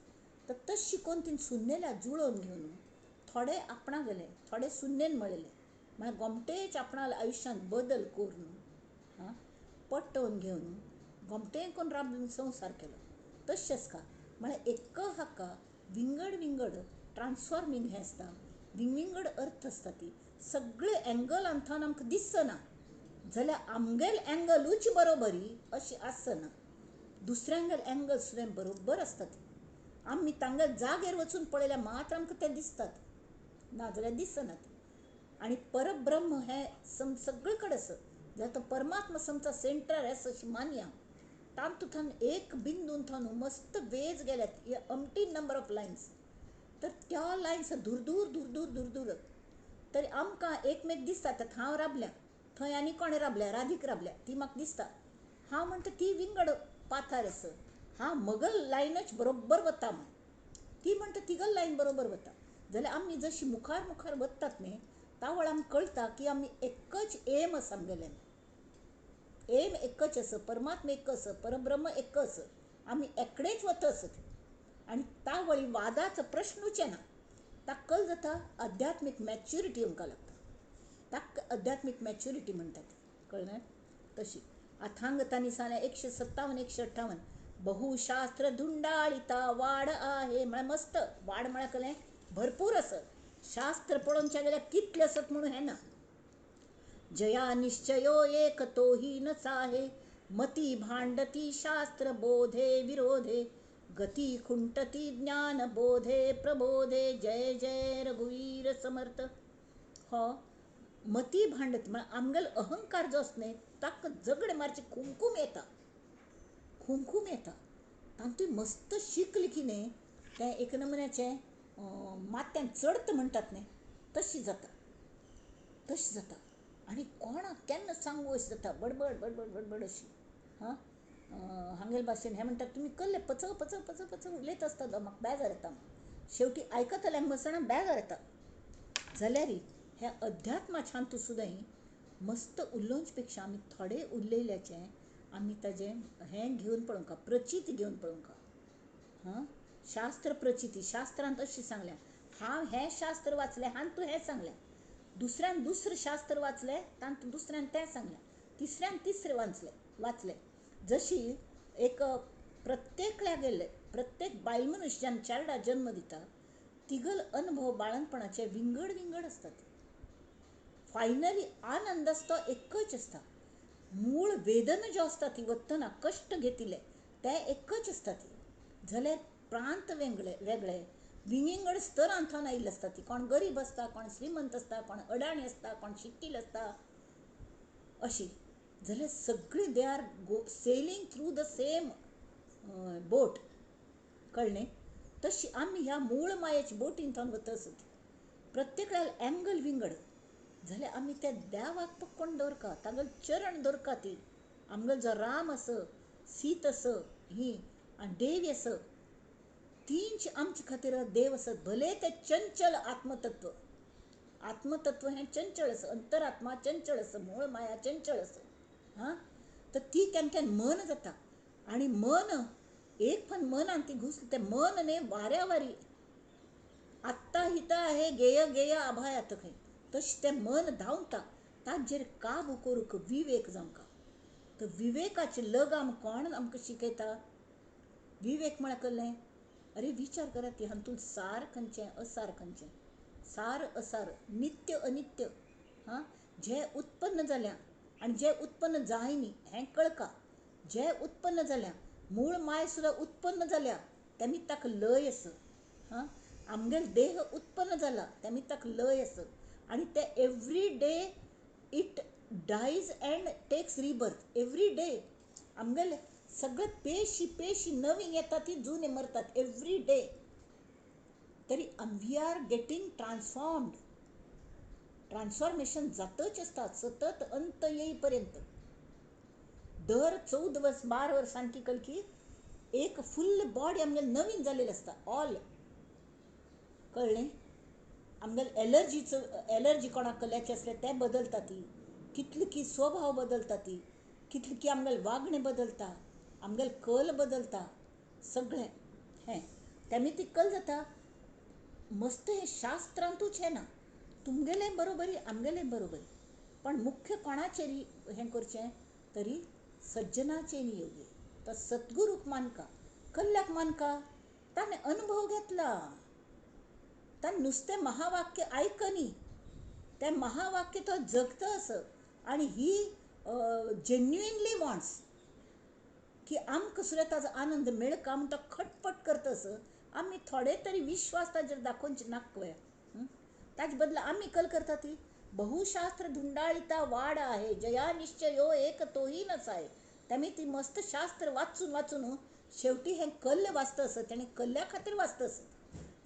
तर तशी शिकून तिने सुन्नेल्या जुळोवन घेवन थोडे आपणा गेले थोडे सुन्नेन मळले. म्हळ्यार गोमटेच आपणा आयुश्यांत बदल करून पट्टोवन घेवन गोमटे करून राबून संसार केलो. तशेंच का म्हळ्यार एक हाका विंगड विंगड ट्रान्सफॉर्मिंग हें आसता. विंगड अर्थ आसता. ती सगळे एंगल अंथान आमकां दिसना जाल्यार आमगेल एंगलूच बरोबरी अशी आसना. दुसऱ्यांगेल एंगल सुद्दां बरोबर आसता. ती आमी तांगे जागेर वचून पळयल्यार मात्र आमकां तें दिसतात नाजाल्यार दिसना. ती आनी परब्रह्म हें सगळे कडेन आसा जाल्यार तो परमात्मा समजा सेंटर आसा अशी मानया. तातूंतल्यान एक बिंदून थान मस्त वेज गेल्यात अमटीन नंबर ऑफ लायन्स. तर त्या लायन्स दूर दूर दूर दूर दूर दूर तरी आमकां एकमेक दिसता. हांव राबल्या थंय आनी कोणें राबल्या राधीक राबल्या ती म्हाका दिसता. हांव म्हणटा ती विंगड पाथार आसा. हांव मगल लायनच बरोबर वता म्हण ती म्हणटा तिगल लायन बरोबर वता. जाल्यार आमी जशी मुखार मुखार वतात न्ही त्या वेळार आमकां कळटा की आमी एकच एम आसा आमगेलें. एम एकच आसा. परमात्मा एक आसा. परब्रह्म एक आसा. आमी एकडेच वता आसत आनी त्या वेळी वादाचो प्रश्नूच ना. ताका कळ्ळ जाता आध्यात्मीक मॅच्युरिटी आमकां लागता. ताका आध्यात्मीक मॅच्युरिटी म्हणटात. कळ्ळें. तशी अथांगतांनी सांगलें 157 158 बहुशास्त्र धुंडाळिता वाड आहे. म्हळ्यार मस्त वाड म्हळ्यार कळ्ळें भरपूर आसत. शास्त्र पळोवनचे गेल्यार कितले आसत म्हणून हें ना. जया निश्चयो एक तोही न चाहे मती भांडती शास्त्र बोधे विरोधे गती खुंटती ज्ञान बोधे प्रबोधे जय जय रघुवीर समर्थ. हो मती भांडती म्हळ्यार आमगेलो अहंकार जो आसा न्ही ताका झगडे मारचे खुमखूम येता. खुमखूम येता. तातूंत मस्त शिकली की न्ही तें एक नमुन्याचें माथ्यान चडत म्हणटात न्ही तशी जाता. तशी जाता आनी कोणाक केन्ना सांगू अशी जाता बडबड बडबड बडबड अशी. हांगेल भाशेन हें म्हणटात तुमी कसले पचव पचव पचव पचव उलयत आसता म्हाका बेजार येता. शेवटी आयकतल्यांक बसना बेजार येता. जाल्यार हें अध्यात्माच्या हातूंत सुद्दां मस्त उलोवचपेक्षा आमी थोडे उरलेल्याचें आमी ताजें हें घेवन पळोवंक प्रचीत घेवन पळोवंक हां शास्त्र प्रचिती शास्त्रांत अशें सांगल्या हांव हें शास्त्र वाचलें हांव तूं हें सांगलें दुसऱ्यान दुसरें शास्त्र वाचलें तांत दुसऱ्यान तें सांगलें तिसऱ्यान तिसरें वाचलें जशी एक प्रत्येकल्या गेले प्रत्येक बायल मनुश्य जेन्ना चायल्डा जन्म दिता तिगल अनुभव बाळंतपणाचे विंगड विंगड असतात फायनली आनंद तो एकच असता मूळ वेदना ज्यो असता ती वतना कश्ट घेतिले ते एकच असता ती जाल्यार प्रांत वेगळे विंगड स्तरांतल्यान आयिल्ले असता ती कोण गरीब असता कोण श्रीमंत असता कोण अडाणी असता कोण शिकलेले असता अशी जाल्यार सगळी they are sailing through the same boat कळ्ळें तशी आमी ह्या मूळ मायेच्या बोटींतल्यान वता आसत प्रत्येकाल एंगल विंगड जाल्यार आमी त्या देवाक पक्कोन दवरका तागेल चरण दवरका ती आमगेलो जो राम आस सीत आस ही आनी देवी आस तींच आमचे खातीर देव आसत भले ते चंचल आत्मतत्व हें चंचल आस अंतरात्मा चंचल आस मूळ माया चंचल आस हां तर ती केन्ना केन्ना मन जाता आनी मन एक पण मनान ती घुसली ते मन न्ही वाऱ्या वारी आत्ता हिता हे गेय आभायात खंय तशें तें मन धांवता ताजेर काबू करूंक विवेक जावंका तर विवेकाचें लगाम कोण आमकां शिकयता विवेक म्हळ्यार कसलें अरे विचार करात ती हातूंत सार खंयचें असार खंयचें सार असार नित्य अनित्य हां जें उत्पन्न जाल्यां आनी जें उत्पन्न जायनी हें कळका जें उत्पन्न जाल्यां मूळ माय सुद्दां उत्पन्न जाल्या तेमी ताका लय आस हां आमगेलो देह उत्पन्न जाला तेमी ताका लय आस आनी ते every day it dies and takes rebirth every day आमगेले सगळे पेशी नवीन येता ती जुने मरतात एवरी डे तरी वी आर गेटिंग ट्रान्सफॉर्मेशन जातच असता सतत अंत येईपर्यंत दर 14 वर्स 12 वर्सांची कलकी एक फुल बॉडी आमगेली नवीन जालेली असता ऑल कळ्ळें आमगेले एलर्जी कोणाक कसल्याची असले ते बदलता ती कितली की स्वभाव बदलता ती कितली की आमगेले वागणे बदलता आमगेले कल बदलता सगळें हें तेमी ती कल जाता मस्त हें शास्त्रांतूच हें ना तुमगेले बरोबरी आमगेले बरोबरी पण मुख्य कोणाचेर हें करचें तरी सज्जनाचेर येवगे तो सद्गुरूक मानका कल्ल्याक मानका ताणें अनुभव घेतला ताणें नुसतें महावाक्य आयकनी तें महावाक्य तो जगता आस आनी ही जेन्युइनली वॉन्ट्स की आमकां सुद्दां ताजो आनंद मेळका म्हूण तो खटपट करता आस आमी थोडे तरी विश्वास ताजेर दाखोवचे नाका पळया ताजे बदला आमी कल करता ती बहुशास्त्र धुंडाळिता वाड आहे जया निश्चयो एक तोही नसाय तेमी ती मस्त शास्त्र वाचून शेवटी हें कल्ल वाचता आस तेणें कल्ल्या खातीर वाचता आस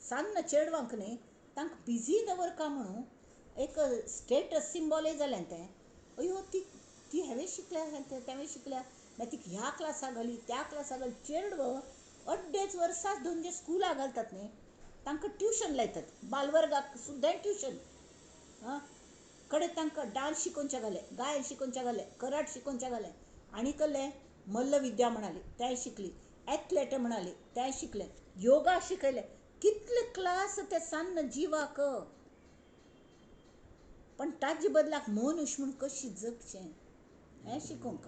सान्न चेडवांक न्ही तांकां बिजी दवरका म्हणून एक स्टेटस सिंबॉलय जालें तें अयो ती हेवें शिकल्या तेवें शिकल्या मागीर ती ह्या क्लासाक घाली त्या क्लासाक घाली चेडवं अड्डेच वर्सां धंदे स्कुलाक घालतात न्ही तांकां ट्युशन लायतात बालवर्गाक सुद्दां ट्युशन हां कडेन तांकां डान्स शिकोवचे घाले गायन शिकोवचे घाले कराट शिकोवचे घाले आनी कसलें मल्ल विद्या म्हणाली तें शिकली एथलेट म्हणाली तें शिकलें योगा शिकयलें कितले क्लास ते सान्न जिवाक पण ताजे बदलाक मनुष्य म्हूण कशी जगचें हें शिकोवंक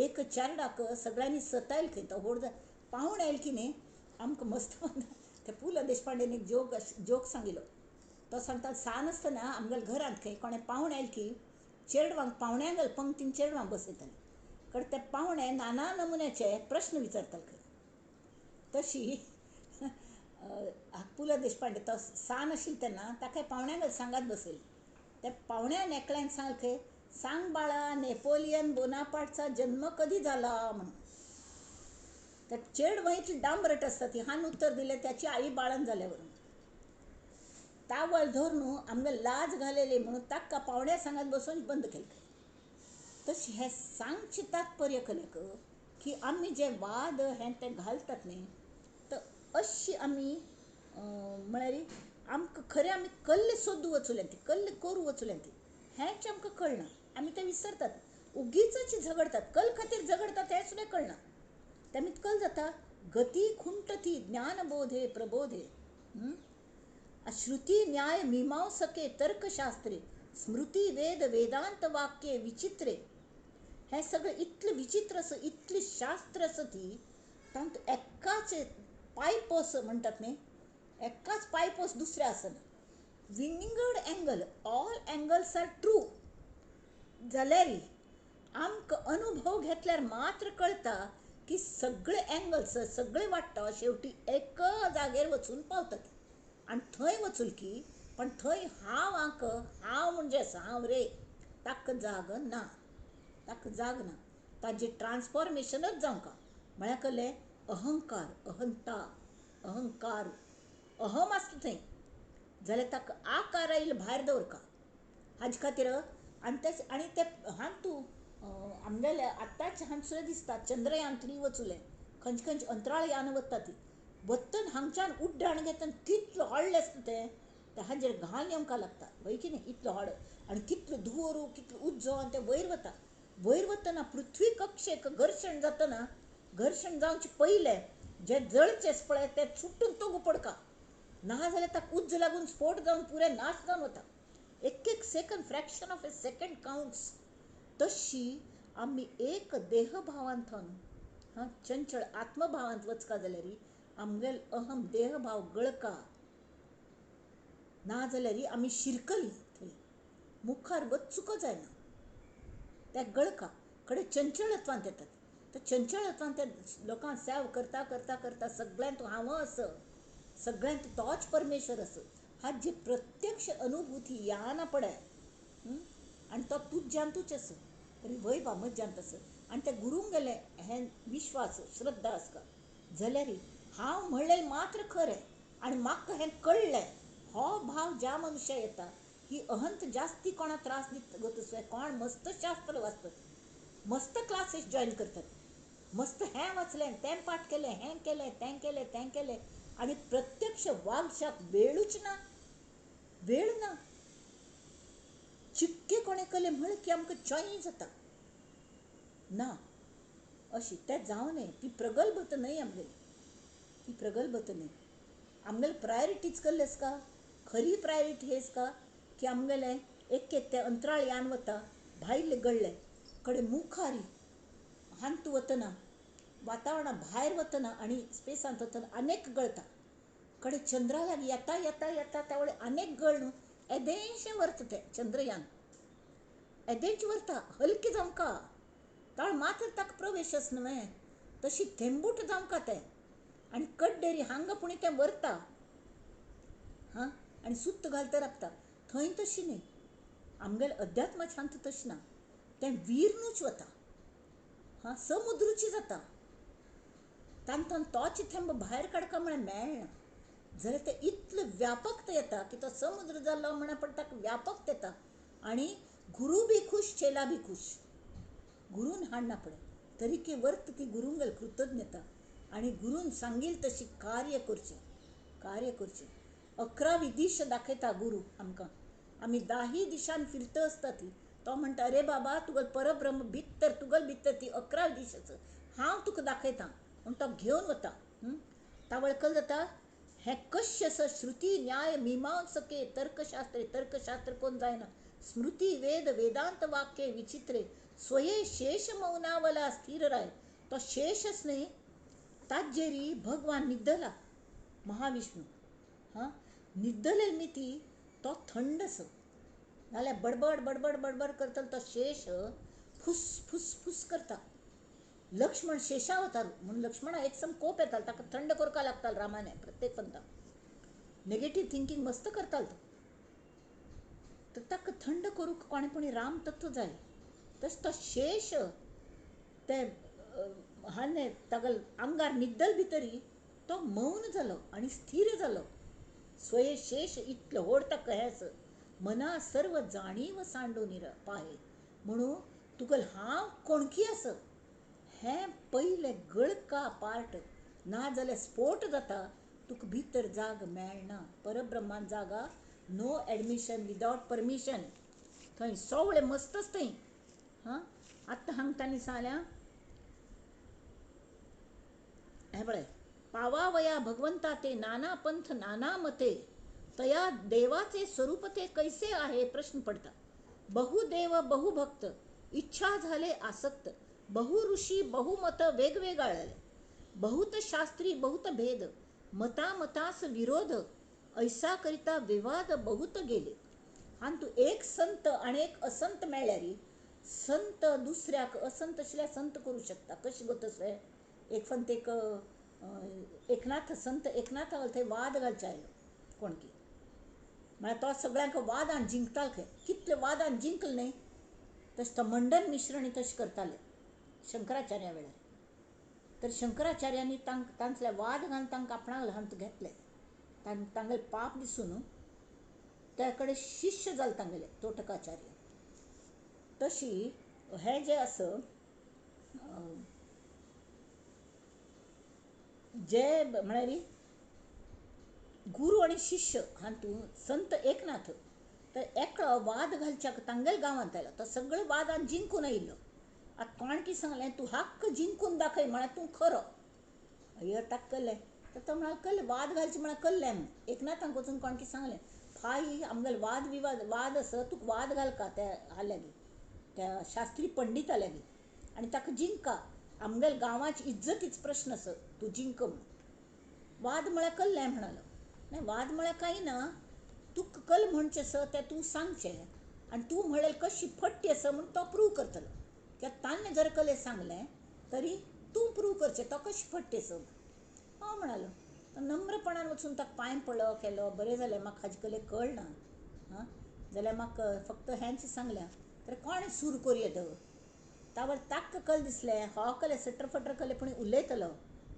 एक चार्डाक सगळ्यांनी सतायल खंय तो व्हड पावण आयल की न्ही आमकां मस्त ते पु ल देशपांडेन एक जोक सांगिल्लो तो सांगता सान आसतना आमगेल्या घरांत खंय कोणें पावण आयल की चेडवांक पावण्यागेल पंक्तीन चेडवां बसयताले कडेन ते पावणे नाना नमुन्याचे प्रश्न विचारताले खंय तशी पु ल देशपांडे तो सान आशिल्लो तेन्ना ताका पावण्यागेल सांगात बसयली त्या पावण्यान एकल्यान सांगलें खंय सांग बाळा नेपोलियन बोनापार्टचा जन्म कधी झाला म्हणून त्या चेडवां इतली डांबरट आसता ती हान उत्तर दिलें त्याची आई बाळन जाल्यावर तावळ धरून आमगे लाज घालेली म्हणून ताका पावण्या सांगात बसोवंच बंद केलें तशें हें सांगचें तात्पर्य कलेक की आमी जे वाद हें तें घालतात न्ही तर अशी आमी म्हळ्यार आमकां खरें आमी कल्ले सोदूं वचुलें ती कल्ले करूं वचुलें ती हेंच आमकां कळना. आमी तें विसरतात. उगीच झगडतात, कल खातीर झगडतात हें सुद्दां कळना. तेमीत कल जाता गती खुंटती ज्ञानबोधे प्रबोधे. श्रुती न्याय मीमांसके तर्कशास्त्रे स्मृती वेद वेदांत वाक्ये विचित्रे. हें सगळें इतलें विचित्र आसा, इतलीं शास्त्र आसा ती. तांत एक्काच पायपोस म्हणटात न्ही, एक्काच पायपोस दुसऱ्या आसना. Winged angle, all angles are true जाल्यार आमकां अनुभव घेतल्यार मात्र कळटा की सगळे एंगल्स, सगळे वाट्टा शेवटी एक जागेर वचून पावतात. आनी थंय वचून की पण थंय हांव म्हणजे आसा, हांव रे, ताका जाग ना. ताका जाग ना. ताजें ट्रान्सफॉर्मेशनच जावंका. म्हळ्यार कहलें अहंकार, अहंता, अहंकार, अहम आसता थंय जाल्यार ताका आकार आयिल्लो भायर दवरका. हाजे खातीर आनी ते हांग तूं आमगेले आत्ताच हांगसर दिसता चंद्रयान 3 वचुलें. खंयची अंतराळ यान वता ती वत्तन हांगच्यान उड्डाण घेतना कितलो व्हडलें आसता तें हाजेर घाल येवंका लागता वय की न्ही. इतलो व्हड आनी कितलो धुवरू, कितलो उज्जो, आनी ते वयर वतना पृथ्वी कक्षेक घर्शण जातना, घर्शण जावचे पयलें जे जळचें पळय तें सुट्टून तोगू पडका ना जाल्यार ताका उज्ज लागून स्फोट जावन पुरे नाश जावन वता. एक second, fraction of A second counts. तशी आमी एक देहभावांतन चंचळ आत्मभावांत वचका जाल्यार आमगेल अहम देहभाव गळका. ना जाल्यार आमी शिरकली थंय, मुखार वचूंक जायना. ते गळका कडे चंचळत्वांत येतात. त्या चंचळत्वांत त्या लोकांक सेव करता करता करता सगळ्यांत हांव आस, सगळ्यांत तोच परमेश्वर आस हाजी प्रत्यक्ष अनुभूती याना पळय. आनी तो तुज्यांतूच आस रे वय बा म्हज्यांत आस. आनी ते गुरूंक गेले हें विश्वास, श्रद्धा आसका जाल्यार हांव म्हणलें मात्र खरें आनी म्हाका हें कळलें. हो भाव ज्या मनशाक येता ही अहंत जास्ती कोणा त्रास दिता गो. कोण मस्त शास्त्र वाचतात, मस्त क्लासीस जॉईन करतात, मस्त हें वाचलें, तें पाठ केलें, हें केलें, तें केलें, तें केलें आनी प्रत्यक्ष वागशाक वेळूच ना. वेळ ना. चिक्के कोणें केलें म्हण की आमकां चॉय जाता ना. अशी तें जावं ती प्रगल्भता न्हय आमगेली. ती प्रगल्भता न्हय. आमगेले प्रायोरिटीज कसली आसका, खरी प्रायोरिटी हेच का की आमगेलें एक तें अंतराळ यान वता भायले गळ्ळे कडेन मुखारी हांत वतना वातावरणा भायर वतना आनी स्पेसांत वतना अनेक गळटा कडे चंद्रा लागीं येता येता येता त्या वेळी अनेक गळ न्हू येदेशें व्हरता तें चंद्रयान. येदेंच व्हरता हलकें जावंका ताळ मात्र ताका प्रवेश आसना न्हय. तशी थेंबूट जावंका तें आनी कड्डेरी हांगा पुणी तें व्हरता आनी सुत्त घालता राखता. थंय तशी न्ही. आमगेले अध्यात्म शांत तशी ना. तें विर्नूच वता, समुद्रूची जाता. तांतन तोच थेंब भायर काडका म्हळ्यार मेळना जाल्यार तें इतलें व्यापकता येता की तो समुद्र जाल्लो म्हणा पण ताका व्यापकता येता. आनी गुरू बी खूश, चेला बी खूश. गुरून हाडना पळय तरी की वर्त ती गुरूंगेल कृतज्ञता आनी गुरून सांगील तशी कार्य करचें. 11 दिश दाखयता गुरू आमकां. आमी 10 दिशांनी फिरता आसता ती तो म्हणटा अरे बाबा तुगेल परब्रह्म भितर तुगेल भितर ती 11 दिश आसा, हांव तुका दाखयतां म्हूण तो घेवन वता. ता वळखल जाता हें कशें आसा. श्रुती न्याय मीमांसके तर्कशास्त्र कोण जायना. स्मृती वेद वेदांत वाक्ये विचित्रे स्वये शेष मौनावला स्थिर राय. तो शेषच न्ही ताजेरी भगवान निद्दला महाविष्णू. निद्दले मिती तो थंड आसा नाल्यार बडबड बडबड बडबड करता तो शेष फुस फुस फुस करता. लक्ष्मण शेषावतार म्हणून लक्ष्मणा एक कोप येतालो ताका थंड करपा लागतालो रामाने प्रत्येक पंथा. नेगेटीव थिंकींग मस्त करतालो तो ताका थंड करूंक कोणें राम तत्व जाय. तस तो शेष ते हाने तागल आंगार निद्दल भितरी तो मौन जालो आनी स्थिर जालो. स्वये शेष इतलो व्हड ताका हें मना सर्व जाणीव सांडून पाहे म्हणून तुगेल हांव कोणकी आस हें पयलें गळका पार्ट ना जाल्यार स्फोट जाता. तुका भितर जाग मेळना. परब्रह्मान जागा नो एडमिशन विदाउट परमिशन. थंय सोवळे मस्तच थंय. हां आत्तां हांगतानी सांगल्या हे पळय, पावावया भगवंता ते नाना पंथ नाना मते, तया देवाचे स्वरूप ते कैसे आहे प्रश्न पडता. बहुदेव बहुभक्त इच्छा झाले आसक्त, बहु ऋषी बहुमत वेगवेगळे, बहुत शास्त्री बहुत भेद, मता मतास विरोध, ऐसा करिता विवाद बहुत गेले. आणि तू एक संत आणि एक असंत मेळ्ळ्यारी संत दुसऱ्याक असंत आशिल्ल्या संत करू शकता. कशें गो तसलें? एक फंत एक एकनाथ संत एकनाथ थंय वाद घालचे आयलो कोणकी, म्हळ्यार तो सगळ्यांक वादान जिंकतालो खंय. कितले वादान जिंकले न्ही. तशें तो मंडन मिश्रणी तशें करताले शंकराचार्या वेळार. तर शंकराचार्यांनी तांचले वाद घालून तांकां आपणाक ल्हान घेतले. तांगेले पाप दिसून त्या कडेन शिश्य जाले तांगेले तोटकाचार्य. तशी हे जे आसा जे म्हळ्यार गुरू आणि शिष्य हातूंत संत एकनाथ तर एकलो वाद घालच्याक तांगेल्या गांवांत आयलो. तो सगळे वादान जिंकून आयिल्लो. आतां कोणकी सांगलें तूं हक्क जिंकून दाखय म्हळ्यार तूं खरो. अय्यो ताका कळ्ळें. तर तो म्हणालो कळ्ळें वाद घालचें म्हळ्यार कळ्ळें म्हणून. एकनाथांक वचून कोणकी सांगलें फाई आमगेलो वाद विवाद वाद आसा तुका वाद घालका त्या हाल्यागी त्या शास्त्री पंडिता लागीं आनी ताका जिंका. आमगेल्या गांवाची इज्जतीचो प्रश्न आसा तूं जिंक म्हणून. वाद म्हळ्यार कळ्ळें म्हणालो. नाही वाद म्हळ्यार काही ना. तुका कल म्हणचें आसा तें तूं सांगचें आनी तूं म्हणलें कशी फट्टी आसा म्हणून तो प्रूव करतलो. कित्याक ताणें जर कलें सांगलें तरी तूं प्रूव करचें तो कशी फट्टी आसा. हो म्हणालो. नम्रपणान वचून ताका पांय पडलो केलो. बरें जालें म्हाका हाजे कले कळना. हां जाल्यार म्हाका फक्त हेंच सांगल्या तर कोणें सूर करूं येदो. तावळ ताका कल दिसलें हो कले सटर फटर कलेपणी उलयतलो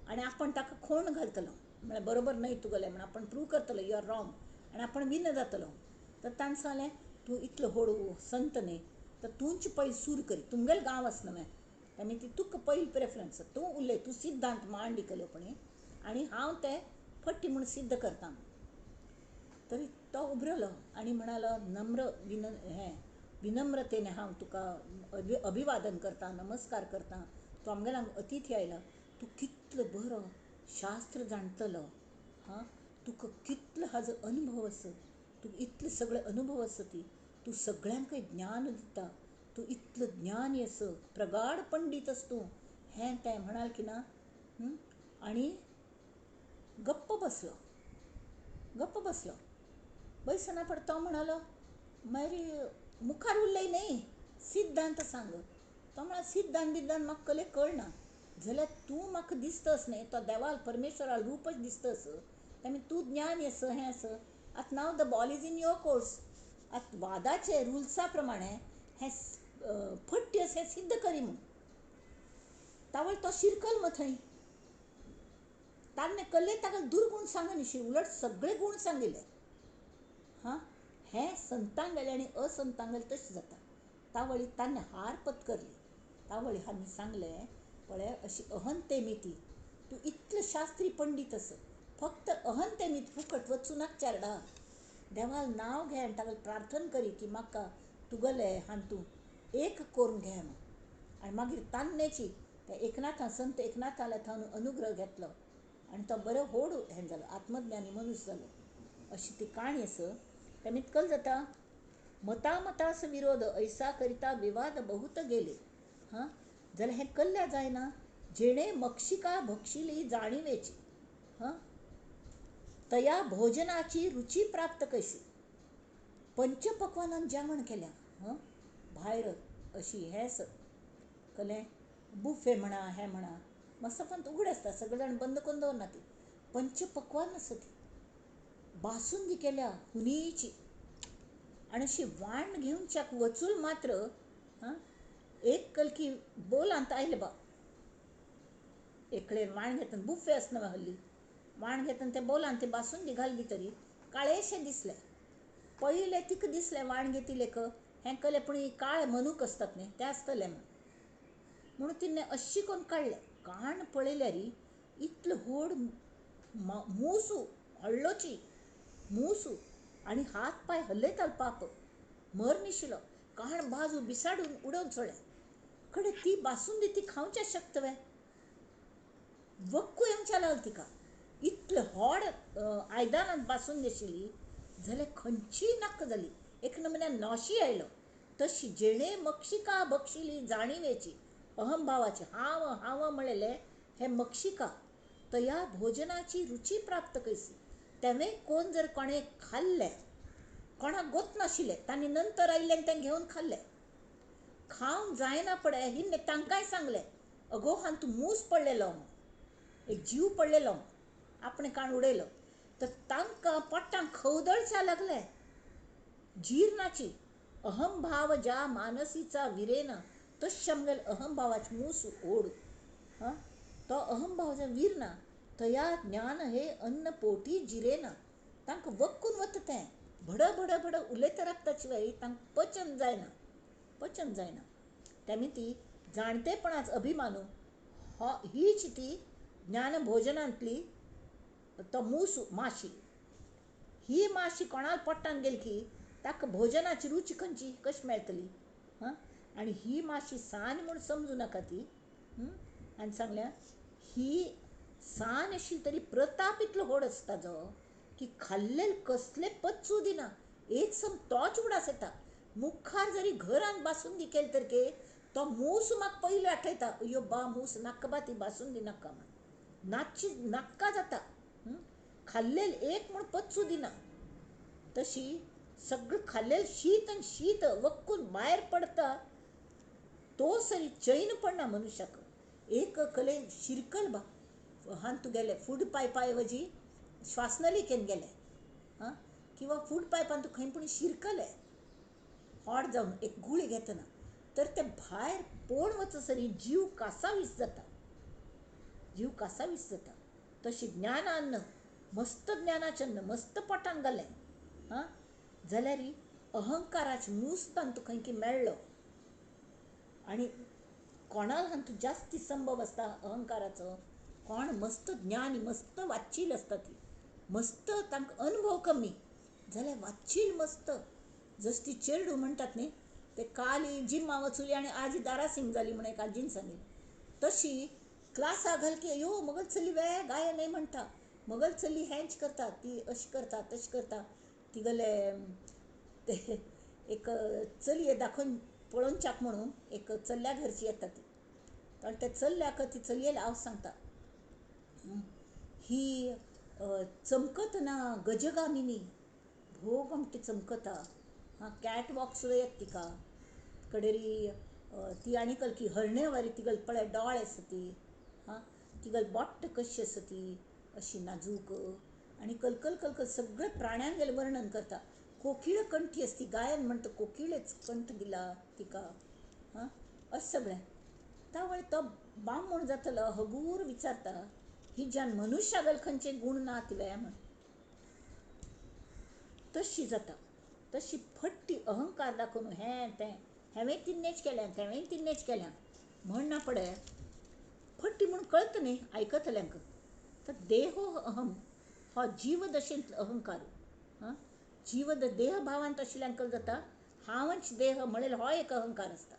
आनी आपण ताका खोण घालतलो. म्हळ्यार बरोबर न्हय तुगेलें म्हणून आपण प्रूव करतलो यू आर रॉंग आनी आपण विन जातलो. तर ताणें सांगलें तूं इतलो व्हड संत न्ही तर तूंच पयलीं सूर करी. तुमगेलें गांव आसना न्हय आनी ती तुका पयलीं प्रेफरन्स. तूं उलय तूं सिद्धांत मांड केलोपणी आनी हांव तें फट्टी म्हूण सिद्ध करता. तरी तो उबरलो आनी म्हणालो नम्र विनम्रतेने हांव तुका अभिवादन करता नमस्कार करता. तूं आमगेलो अतिथी आयला. तूं कितलो बरो शास्त्र जाणतलो. हां तुका कितलो हाजो अनुभव आसा. तुका इतले सगळे अनुभव आसा ती. तूं सगळ्यांक ज्ञान दिता. तूं इतलो ज्ञानी आसा प्रगाढ पंडीत आसा तूं. हें तें म्हणाल की ना. आनी गप्प बसलो. बैसना पड तो म्हणालो मागीर मुखार उरलय न्ही सिद्धांत सांग. तो म्हळ्यार सिद्धांत बिद्धांत म्हाका कले कळना. जाल्यार तूं म्हाका दिसतास न्ही तो देवाल परमेश्वराल रूपच दिसतास. आनी तूं ज्ञानी आसा हें आसा. आतां नाव the ball is in your course. आतां वादाचे रुल्सा प्रमाणे हें फट्टी आसा हें सिद्ध करी म्हूण. तावळ तो शिरकल मग थंय. ताणें कल्ले ताका दुर्गुण सांगनाशी उलट सगळे गुण सांगिल्ले. हां हें संतांक गेलें आनी असंतांक गेलें तशें जाता. तावळी ताणें हार पत्करली. तावळी हांवें सांगलें पळय अशी अहंतेमिती तूं इतलो शास्त्री पंडीत आसा फक्त अहंतेमिती फुकट वचूं नाका चेरडा. देवाल नांव घे आनी ताका प्रार्थना करी की म्हाका तुगेलें हातूंत एक करून घे म्हणून. आनी मागीर तान्नेची त्या एकनाथा संत एकनाथाल्या थंय अनुग्रह घेतलो आनी तो बरो व्हड हें जालो आत्मज्ञानी मनीस जालो. अशी ती काणी आसा. तेमीत कल जाता मता मतास विरोध ऐसा करिता विवाद बहुत गेले. हां जाल्यार हें कल्ल्या जायना. जेणे मक्षिका भक्षिली जाणीवेची. हां तया भोजनाची रुची प्राप्त कैसी. पंचपक्वानान जेवण केल्या. भायर अशी हें आसा कलें बुफे म्हणा हें म्हणा मस्तपंत उगडे आसता. सगळे जाण बंद करून दवरना ती. पंचपक्वान आसा ती. बासुंदी केल्या हुनीची आनी अशी वाण घेवन च्याक वचून मात्र एक कलकी बोलांत आयले बा. एकले वाण घेतना बुफे आसना हल्ली. वाण घेतना ते बोलांत ती बासुंदी घाली तरी काळेशें दिसलें. पयलें तिका दिसलें वाण घेतिलेक हें कलें पूण काळे मनूक आसतात न्ही ते आसतलें म्हणून तिणें अशी करून काडलें. काण पळयल्यार इतलो व्हड मूसू हळ्ळोची मूसू आनी हात पांय हलयतालो पाप मर निशिलो. काण बाजू बिसाडून उडोवन सोडले. कडे ती बासुंदी ती खावच्या शकतवे. वक्कू येवच्या लागली तिका. इतले व्हड आयदनांत बासुंदी आशिल्ली जाल्यार खंयचीय नाक्क जाली. एक नमुन्यान नॉशी आयलो. तशी जेणे मक्षिका बक्षिली जाणीवेची अहंभावाची हांव हांव म्हणलेले हे मक्षिका तया भोजनाची रुची प्राप्त कैसी. तेव्हा कोण जर कोणे खाल्ले, कोणाक गोत नाशिल्ले, तांणी नंतर आयिल्ल्यान तें घेवन खाल्ले. खावंक जायना पडे हिन्ने तांकांय सांगले, अगो हांतू मूस पडलेलो, एक जीव पडलेलो, आपणे काण उडयलो. तर तांकां पोट्टांक खवदळच्या लागले. जीर्णाची अहंभाव ज्या मानसीचा विरेन तशें आमगेले अहंभावाचे मूस ओढ. तो अहंभाव जो विरना तया ज्ञान हे अन्न पोटी जिरेना. तांकां वक्कून वता तें भड भड भड उलयता रावता शिवाय तांकां पचन जायना. तेमी ती जाणटेपणाच अभिमानू हीच ती ज्ञान भोजनांतली तो मूस माशी. ही माशी कोणाल पोट्टान गेली की ताका भोजनाची रुची खंयची कशी मेळटली. आनी ही माशी साण म्हूण समजू नाका ती. आनी सांगल्या ही साण आशिल्ली तरी प्रताप इतलो व्हड आसता जो की खाल्लेले कसले पचू दिना. एक सम तोच उडास येता. मुखार जरी घरान बासुंदी केली तर तो मूस म्हाका पयलो आठयता, अयो बा मूस नाका बा ती बासुंदी नाका म्हण. नाक्का जाता. खाल्लेले एक म्हूण पचू दिना. तशी सगळं खाल्लेलं शीत आनी शीत वक्कून भायर पडता तो सरी चैन पडना मनुश्याक. एक कले शिरकल बा हांतू गेले फूड पायपा ऐवजी श्वासनलिकेन गेले, किंवा फूड पायपान तू खंय पण शिरकले हॉट जावन एक गुळी घेतना, तर ते भायर पोवन वचसरी जीव कासावीस जाता. तशी ज्ञानान्न मस्त ज्ञानाचें अन्न मस्त पोटान घालें जाल्यार अहंकाराचे मूस तांतू खंय की मेळ्ळो. आनी कोणाल हांतू जास्ती संभव आसता अहंकाराचो, कोण मस्त ज्ञानी मस्त वाच्चील आसता ती, मस्त तांकां अनुभव कमी जाल्यार वाच्चील मस्त. जस ती चेडूं म्हणटात न्ही, ते काल जिम्मा वचुली आनी आजी दारासिंग जाली म्हणून एक आजीन सांगलें. तशी क्लासा घाल की अयो मगल चली वे गाय नाही म्हणटा, मगल चली हेंच करता, ती अशी करता तशी करता. ती गले ते एक चलये दाखोवन पळोवच्याक म्हणून एक चल्ल्या घरची येता ती. तर ते चल्ल्याक ती चलयेले हांव सांगता, ही चमकत ना गजगामिनी भोग म्हणटी चमकता. कॅट वॉक सुद्दां येत तिका कडेरी. ती आनी कल की हरणे वारी तिगल पळय डोळे आसा ती, तिगल बोट्ट कशी आसा ती अशी नाजूक. आनी कलकल कलकल सगळे प्राण्यांगेले वर्णन करता. कोकिळ कंठी असती, गायन म्हणटा कोकिळेच कंठ दिला तिका. अशें सगळें. त्यावेळी तो बामण जातलो हगूर विचारता, ही ज्यान मनुश्यागल खंयचे गुण ना तिवे म्हण. तशी जाता. तशी फट्टी अहंकार दाखोवन हें तें हेवें तिन्नेच केलें तेवें तिन्नेच केलें म्हणना पडे फट्टी म्हणून कळता न्ही आयकतल्यांक. तर देहो अहम हो जीवदशेंतलो अहंकार. जीवद देह भावांत आशिल्ल्यांक जाता हांवच देह म्हणलेलो हो एक अहंकार आसता.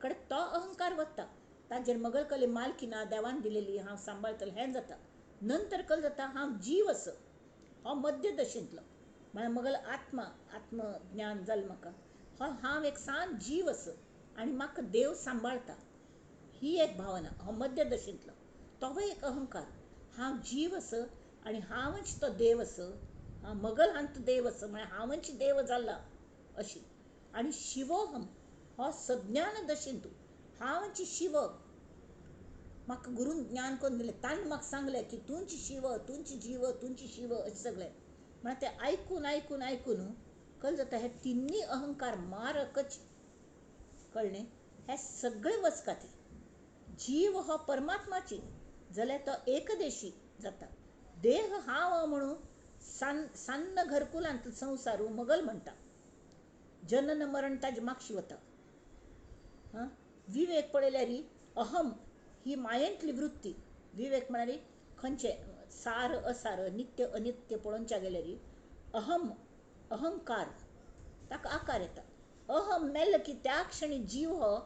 कडे तो अहंकार वता ताजेर मगल कले मालकी ना देवान दिलेली हांव सांबाळटलें हें जाता. नंतर कल जाता हांव जीव आसा हो मध्य दशेंतलो, म्हळ्यार मगल आत्मज्ञान जालें म्हाका. हो हांव एक सान जीव आसा आनी म्हाका देव सांबाळटा, ही एक भावना हो मध्य दशेंतलो. तो एक अहंकार हांव जीव आसा आनी हांवच तो देव आसा. मगल हांत देव आसा म्हळ्यार हांवच देव जाला अशी. आनी शिवोहम हो सज्ञान दशेंतू हांवच शिव. म्हाका गुरून ज्ञान करून दिलें, ताणें म्हाका सांगलें की तूंच शिव तूंच जीव तूंच शिव अशें सगळें. म्हळ्यार तें आयकून आयकून आयकून कळ्ळें जाता हे तिन्नी अहंकार मारकच. कळ्ळें. हे सगळे वचकाती. जीव हो परमात्माची जाल्यार तो एकदेशी जाता. देह हांव म्हणून सान्न घरकुलांत संवसारू मगल म्हणटा. जनन मरण ताजे मागशी वता. विवेक पळयल्यार अहम ही मायेंतली वृत्ती. विवेक म्हळ्यार खंयचे सार असार नित्य अनित्य पळोवच्या गेल्यार अहम अहंकार ताका आकार येता. अहम मेल की त्या क्षणी जीव हो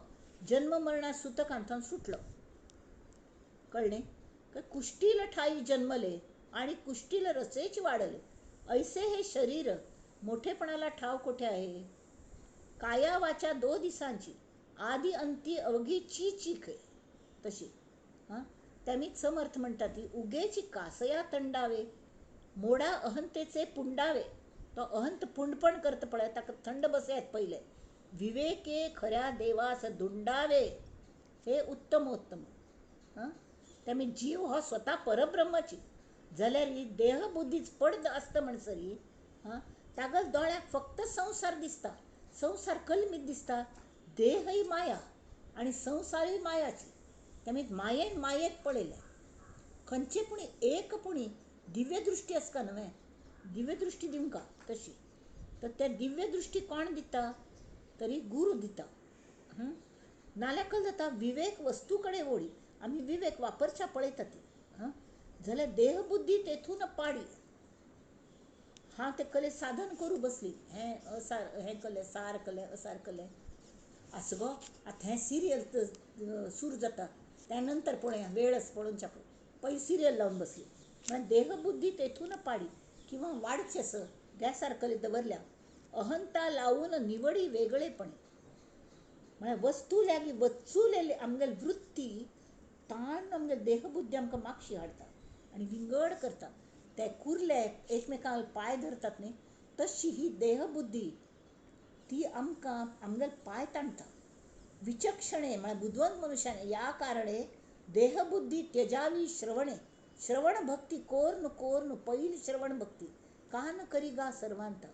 जन्म मरणा सुतकांथान सुटलो. कळणे का कुष्टीला ठाई जन्मले आणि कुष्टीला रचेच वाढले. ऐसे हे शरीर मोठेपणाला ठाव कुठे आहे. काया वाचा दो दिसांची आधी अंती अवघीची चीक आहे तशी. हां त्यामीच समर्थ म्हणतात ती उगेची कासया तंडावे मोडा अहंतेचे पुंडावे. तो अहंत पुंडपण करत पळत ताका थंड बसयात पहिले विवेके खऱ्या देवास धुंडावे. हे उत्तमोत्तम. हां त्यामुळे जीव हो स्वतः परब्रह्मची जाल्यार ही देहबुद्धीच पडद असतं म्हणसरी हां तागच दोळ्याक फक्त संसार दिसता. संसार कलमीत दिसता. देह ही माया आणि संसार ही मायाची. त्यामुळे मायेन मायेक पळयले खंयचे पुणी एक पुणी दिव्य दृष्टी आसका न्हवे. दिव्य दृष्टी दिवंका तशी. तर त्या दिव्य दृष्टी कोण दिता तरी गुरु दिता. नाल्यार कल जाता विवेक वस्तू कडेन ओडी आमी विवेक वापरच्या पळयता ती जाल्यार देहबुद्धी तेथून पाडी. हांव ते कले साधन करूं बसली हें असार हें कलें सार कलें असार कलें आस गो. आतां हें सिरियल सुरू जाता त्या नंतर पळया वेळच पळोवच्या पयलीं सिरियल लावन बसली म्हळ्यार देहबुद्धी तेथून पाडी किंवा वाडचें गॅसार कले दवरल्या अहंता लावून निवडी वेगळेपणे. म्हळ्यार वस्तू लागीं वचूलेली आमगेली वृत्ती ताण आमगे देहबुद्धी आमकां मागशी हाडटा आनी विंगड करता. ते कुर्ले एकमेकांक पांय धरतात न्ही तशी ही देहबुद्धी ती आमकां आमगेले पांय ताणटा. विचक्षणे म्हळ्यार बुद्धिवंत मनशाने या कारणे देहबुद्धी त्यजावी श्रवणे. श्रवण भक्ती कोर नु पयली श्रवण भक्ती कान करी गा सर्वांता.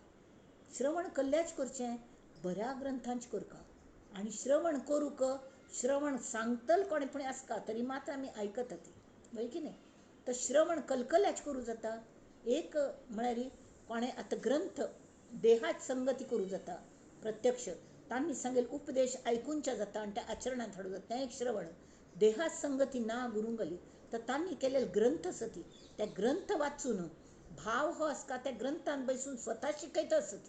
श्रवण कल्ल्याच करचें बऱ्या ग्रंथांच करका आणि श्रवण करूक श्रवण सांगतल कोणे पण आसका तरी मात्र आमी आयकता ती वय की नाही. तर श्रवण कलकल्याच करूं जाता. एक म्हळ्यार कोणे आतां ग्रंथ देहाच संगती करूं जाता प्रत्यक्ष तांणी सांगेल उपदेश आयकूनच्या जाता आनी त्या आचरणांत हाडूं जाता तें एक श्रवण. देहात संगती ना गुरुंगली तर तांणी केलेले ग्रंथ सती ते ग्रंथ वाचून भाव हो आसता त्या ग्रंथान बसून स्वता शिकयता आसत.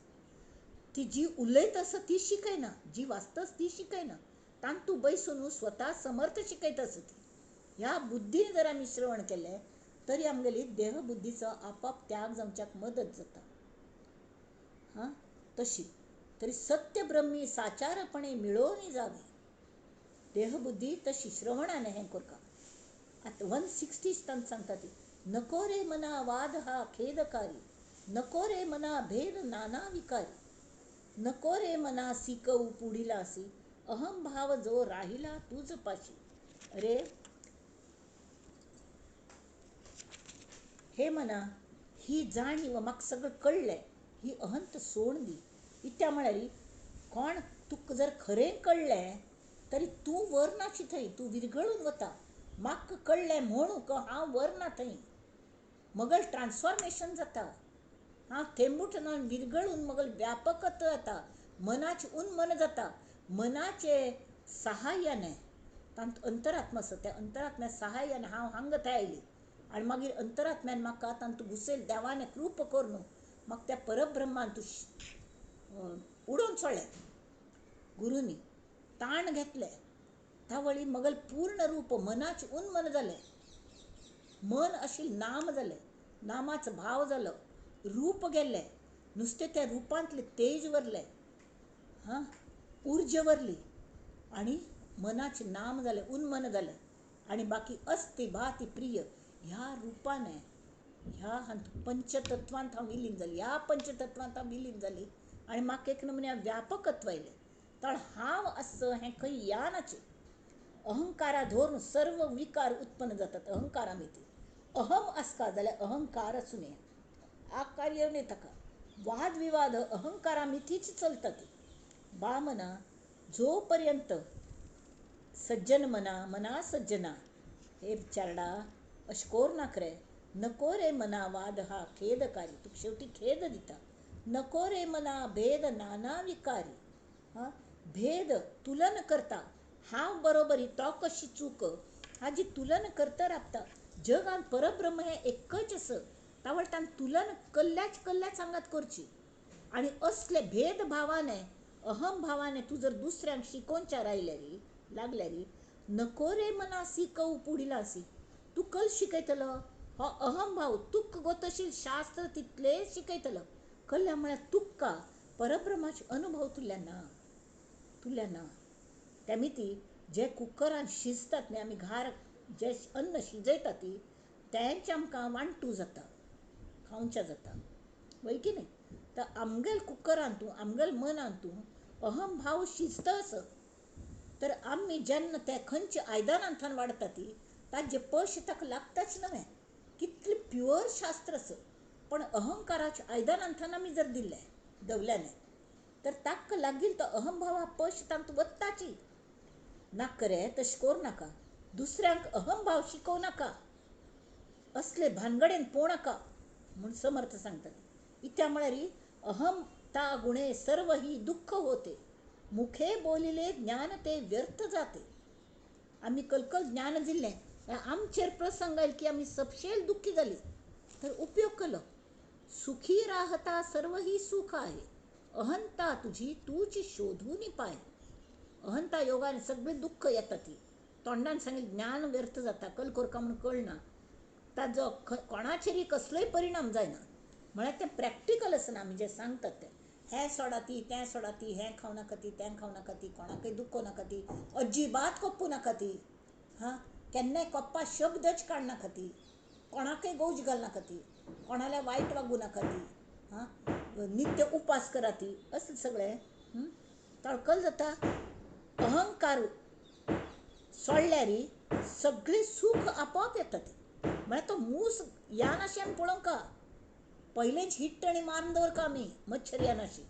ती जी उलयत आसा ती शिकयना जी वाचतस ती शिकयना तांतू बैसून स्वता समर्थ शिकयत आसत. ह्या बुद्धीन जर आमी श्रवण केलें तरी आमगेली देहबुद्धीचो आपोआप त्याग जावच्याक मदत जाता. हां तशी तरी सत्य ब्रह्मी साचारपणे मिळोनी जावे. देहबुद्धी तशी श्रवणाने हें करता. आता 160 सांगता ती नको रे मना वाद हा खेदकारी नको रे मना भेद नाना विकारी नको रे मना सिकऊ पुढिलासी अहम भाव जो राहिला तुझ पाशी. अरे हे मना ही जाणीव म्हाका सगळं कळलें ही अहंत सोड दी. इत्या म्हळ्यार कोण तुका जर खरें कळलें तरी तूं वर नाशी थंय तूं विरगळून वता. म्हाका कळलें म्हणून हांव वर ना थंय मगल ट्रान्सफॉर्मेशन जाता. हांव थेंबूटनान विरगळून मगल व्यापकत जाता. मनाचे उन्मन जाता. मनाचे सहाय्याने तांत अंतरात्मा आसा त्या अंतरात्म्या सहाय्याने हांव हांगा थंय आयली आनी मागीर अंतरात्म्यान म्हाका तांतू घुसयल देवाने कृप कर न्हू म्हाका त्या परब्रह्मान तूं उडोवन सोडलें. गुरुनी ताण घेतले तावळी मगल पूर्ण रूप मनाचे उन्मन जालें. मन आशिल्लें नाम जालें नामाचो भाव जालो रूप गेल्लें नुस्तें त्या रुपांतले तेज वरलें उर्जा वरली आनी मनाचें नाम जालें उन्मन जालें आनी बाकी अस्ति भाती प्रिय ह्या रुपाने ह्या पंचतत्वांत हांव विलीन जाली. ह्या पंचतत्वांत हांव विलीन जाली आनी म्हाका एक नमुन्या व्यापकत्व आयलें. तर हांव आसचो हें खंय यानाचें. अहंकारा धरून सर्व विकार उत्पन्न जातात. अहंकारा मिती अहम आसका जाल्यार अहंकार आसूं नये. आकार्य नाही ताका वाद विवाद अहंकारा मितीच चलतात. बा मना जोपर्यंत सज्जन मना सज्जना हे विचारडा अशें कोर नाक रे. नको रे मना वाद हा खेदकारी तुका शेवटी खेद दिता. नको रे मना भेद नाना विकारी भेद तुलन करता हांव बरोबरी तो कशी चूक हाजी तुलन करता राबता. जग आनी परब्रह्म हें एकच आसा तावळटान तुलन कल्ल्याच सांगात करची आनी असले भेदभावाने अहम भावाने तू जर दुसऱ्यांक शिकोवच्या राहिल्या री लागल्या री नको रे मना शिकवू पुढिलासी तू कल शिकयतलो हो अहम भाव तुक गोतशील शास्त्र तितले शिकयतलो कल्ल्या म्हळ्यार तुक्का परब्रह्माचे अनुभव तुल्या ना त्या मिती जे कुकरान शिजतात न्ही आमी घार जे अन्न शिजयता ती तेंचे आमकां वांटू जाता खावच्या जाता वय की नाही तर आमगेल कुकरान तूं आमगेल मनान तूं अहम भाव शिजतस तर आमी जेन्ना ते खंयच्या आयदनान थंय वाडटा ती ताजे पयशे ताका लागताच नवे कितले प्युअर शास्त्र पण अहंकाराच्या आयदनान थंय आमी जर दिले दवल्याने तर ताका लागील तो अहम भाव पयशे तांत वत्ताची नाका रे तशें करूं नाका दुसऱ्यांक अहम भाव शिकोव नाका असले भानगडेन पोव नाका म्हूण समर्थ सांगतात इत्या म्हळ्यार अहमता गुणे सर्व ही दुःख होते मुखे बोलिले ज्ञान ते व्यर्थ जाते आम्ही कलकल ज्ञान दिलें आमचेर प्रसंग आयल की आम्ही सपशेल दुःखी जाली तर उपयोग केलो सुखी राहता सर्व ही सुख आहे अहंता तुझी तूच शोधून पाय अहंता योगाने सगळे दुःख येता ती तोंडान सांगितलं ज्ञान व्यर्थ जाता कल करका म्हणून कळना ताजो कोणाचेरय कसलोय परिणाम जायना म्हळ्यार तें प्रॅक्टिकल आसना आमी जे सांगतात तें हें सोडा ती तें सोडा ती हें खाव नाका ती तें खाव नाका ती कोणाकय दुखोव नाका ती अजिबात कोप्पू नाका ती हां केन्नाय कोप्पा शब्दच काड नाका ती कोणाकय गोंज घाल नाका ती कोणाल्या वायट वागू नाका ती हां नित्य उपास करा ती असं सगळें तळकल जाता अहंकार सोडल्यार सगळी सूख आपोआप येता ती म्हळ्यार तो मूस या नाशी आमी पळोवंका पयलेंच हिट्ट आनी मारून दवरका आमी मच्छर या नाशी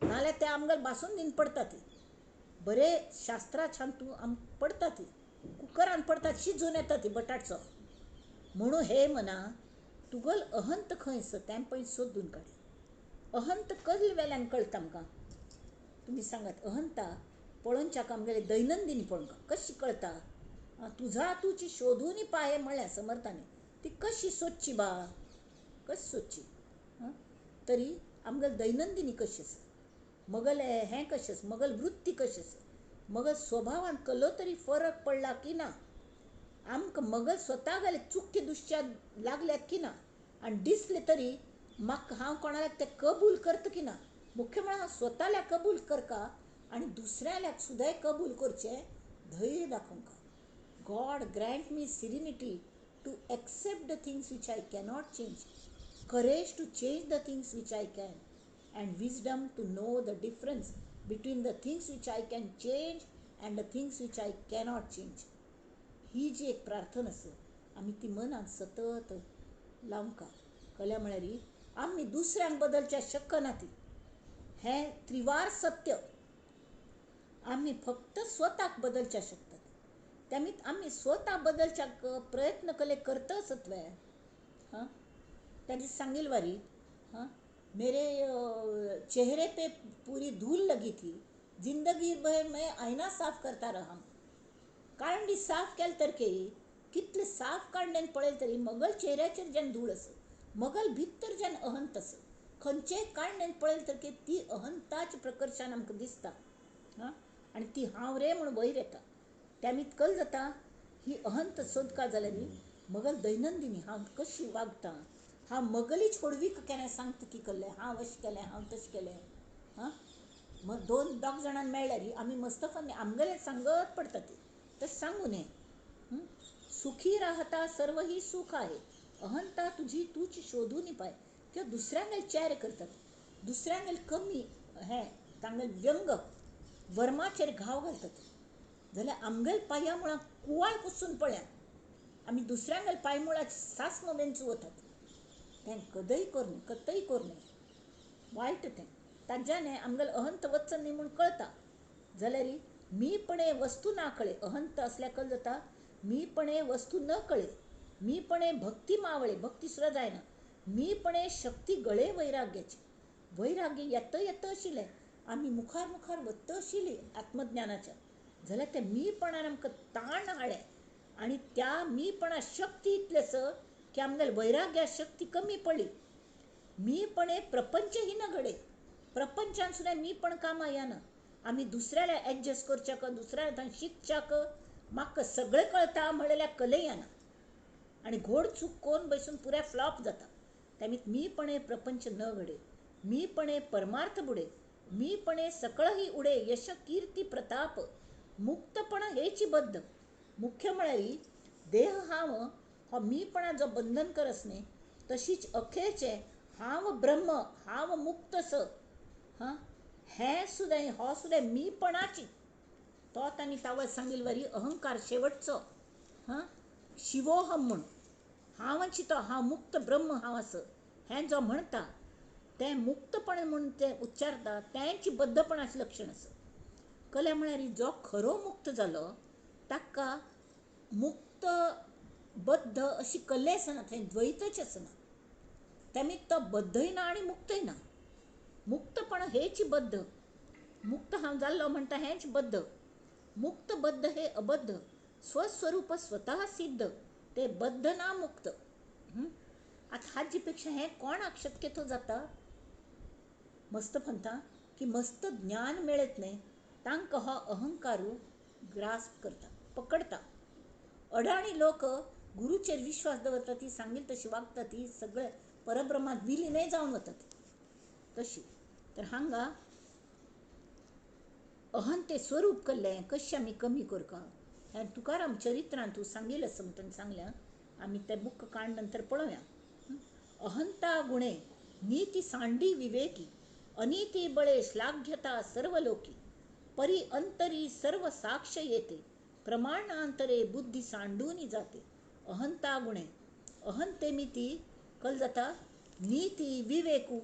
नाल्यार ते आमगेर बासून दीन पडटा ती बरे शास्त्रा छान तूं आम पडटा ती कुकरान पडटा शिजून येता ती बटाटचो म्हणून हे मना तुगल अहंत खंय तें पळय सोदून काडी अहंत कसले वेल्यान कळटा आमकां तुमी सांगात अहंता पळोवच्याक आमगेले दैनंदिनी पळोवंका कशी कळटा तुझा तुची शोधून पाय म्हळ्यार समर्थाने ती कशी सोदची बा कशी सोदची तरी आमगेले दैनंदिनी कशी आसा मगल हें कशें आसा मगल वृत्ती कशी आसा मगल स्वभावान कसलो तरी फरक पडला की ना आमकां मगल स्वता गेले चुक्के दुश्च्या लागल्यात की ना आनी दिसले तरी म्हाका हांव कोणाक तें कबूल करता की ना मुख्य म्हळ्यार हांव स्वताल्या कबूल करता आनी दुसऱ्याल्याक सुद्दां कबूल करचें धैर्य दाखोवंका God grant me serenity to accept the things which I cannot change courage to change the things which I can and wisdom to know the difference between the things which I can change and the things which I cannot change ही जी एक प्रार्थना आसा आमी ती मनान सतत लावंका कळ्ळें म्हळ्यार आमी दुसऱ्यांक बदलच्या शकना ती हें त्रिवार सत्य आमी फक्त स्वताक बदलच्या शकतात त्या आमी स्वता बदलच्याक प्रयत्न केले करता सत्वे हां त्याने सांगिल वारी हाँ मेरे चेहरे पे पूरी धूल लगी थी जिंदगी भर मैं आईना साफ करता रहा कांडी साफ केल तर के कितले साफ कांडेन पळेल तरी मगल चेहऱ्याचेर जेन धूळ आस मगल भितर जेन अहंत आस खंयचेय कांडेन पळेल तर के ती अहंताच प्रकर्शान आमकां दिसता हां आनी ती हांव रे म्हणून वयर येता त्या कल जाता ही अहंत सोदका जाल्यार मगल दैनंदिनी हांव कशी वागता हांव मगली छोडवीक केलें सांगता की कल्लें हांव अशें केलें हांव तशें केलें हां मग दोग जाणांक मेळ्ळ्यार आमी मस्तकान आमगेलें सांगत पडटा ती तशें सांगू न्ही सुखी राहता सर्व ही सुख आहे अहंता तुझी तूच शोधून पाय किंवा दुसऱ्यांगेल चेर करतात दुसऱ्यांगेल कमी हें तांगेल व्यंग वर्माचेर घाव घालतात जाल्यार आमगेल पांया मुळां कुवाळ पुसून पळया आमी दुसऱ्यांगेल पांय मुळाची सास्म वेंचू वतात तें कदय करना कतय करना वायट तें ताज्याने आमगेल अहंत वचन न्ही म्हूण कळटा जाल्यार मीपणे वस्तू ना कळे अहंत असल्या कल जाता मीपणे वस्तू न कळे मीपणे भक्ती मावळे भक्ती सुद्दां जायना मीपणे शक्ती गळे वैराग्याची वैराग्य येत आशिल्लें आमी मुखार मुखार वत आशिल्लीं आत्मज्ञानाच्या जाल्यार त्या मीपणान आमकां ताण हाडे आनी त्या मीपणा शक्ती इतली आसा की आमगेल वैराग्या शक्ती कमी पडली मीपणे प्रपंच ही न घडे प्रपंचान सुद्दां मी पण कामां येना. आमी दुसऱ्याला एडजस्ट करच्याक, दुसऱ्याला थंय शिकच्याक, म्हाका सगळें कळटा म्हणल्यार कले येना आणि घोड चूक कोण बसून पुऱ्या फ्लॉप जाता. त्यामीत मीपणे प्रपंच न घडे, मीपणे परमार्थ बुडे, मीपणे सकळही उडे, यश कीर्ती प्रताप मुक्तपण हेची बद्ध. मुख्य म्हळ्यार देह हांव हो मीपणा जो बंधनकर असणे, तशीच अखेरचे हांव ब्रह्म, हांव मुक्तस, हां हें सुद्दां हो सुद्दां मीपणाची. तो तांणी तावळ सांगिल वरी अहंकार शेवटचो. हां शिवोहम म्हण हांवची तो हांव मुक्त ब्रह्म हांव आस हें जो म्हणटा तें मुक्तपण म्हूण तें उच्चारता तेंची बद्धपणाचें लक्षण आसा. कले म्हळ्यार जो खरो मुक्त जालो ताका मुक्त बद्ध अशी कल्लेच ना, थंय द्वैतच आसना. त्यामीत तो बद्धय ना आनी मुक्तय ना. मुक्तपण हेची बद्ध. मुक्त हांव जाल्लो म्हणटा हेंच बद्ध. मुक्त बद्ध हे अबद्ध. स्वस्वरूप स्वतः सिद्ध ते बद्ध ना मुक्त. आता हाजे पेक्षा हें कोणाक शक्यतो जाता? मस्त म्हणटा की मस्त ज्ञान मेळत न्ही तांकां हो अहंकारू ग्रास्प करता, पकडता. अडाणी लोक गुरुचेर विश्वास दवरता, ती सांगील तशी वागता, ती सगळे परब्रह्मात विलीनय जावन वतात तशी. तर हांगा अहंते स्वरूप कल्लें कशें आमी कमी करका हें तुकाराम चरित्रांत तूं सांगिल्लें आसा म्हणून सांगल्या. आमी तें बुक काण नंतर पळोवया. अहंता गुणे नीती सांडी विवेकी, अनिती बळे श्लाघ्यता सर्व लोकी, परी अंतरी सर्व साक्ष येते, प्रमाणांतरे बुद्धी सांडूनी जाते. अहंता गुणे अहंते मिती कल जाता नीती विवेकू,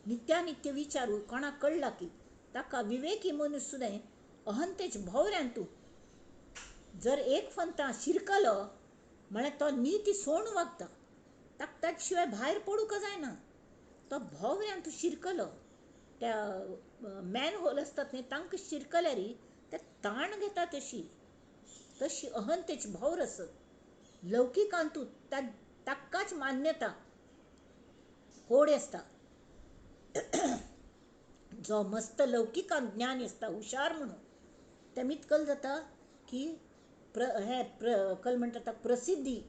नित्यानित्य विचारू कोणाक कळला की ताका विवेकी मनीस सुद्दां अहंतेच भोवऱ्यान तूं जर एक फंता शिरकलो म्हळ्यार तो नीती सोडून वागता, ताका ताजे शिवाय भायर पडूंक जायना. तो भोवऱ्यान तूं शिरकलो त्या मॅन होल आसतात न्ही तांकां शिरकल्यार ते ताण घेता तशी अहंतेची भोवर आसत. लौकिकांत तूं ताकाच मान्यता होड आसता. जो मस्त लौकिकांत ज्ञानी आसता हुशार म्हणून तेमीत कल जाता की कल म्हणटा प्रसिद्धी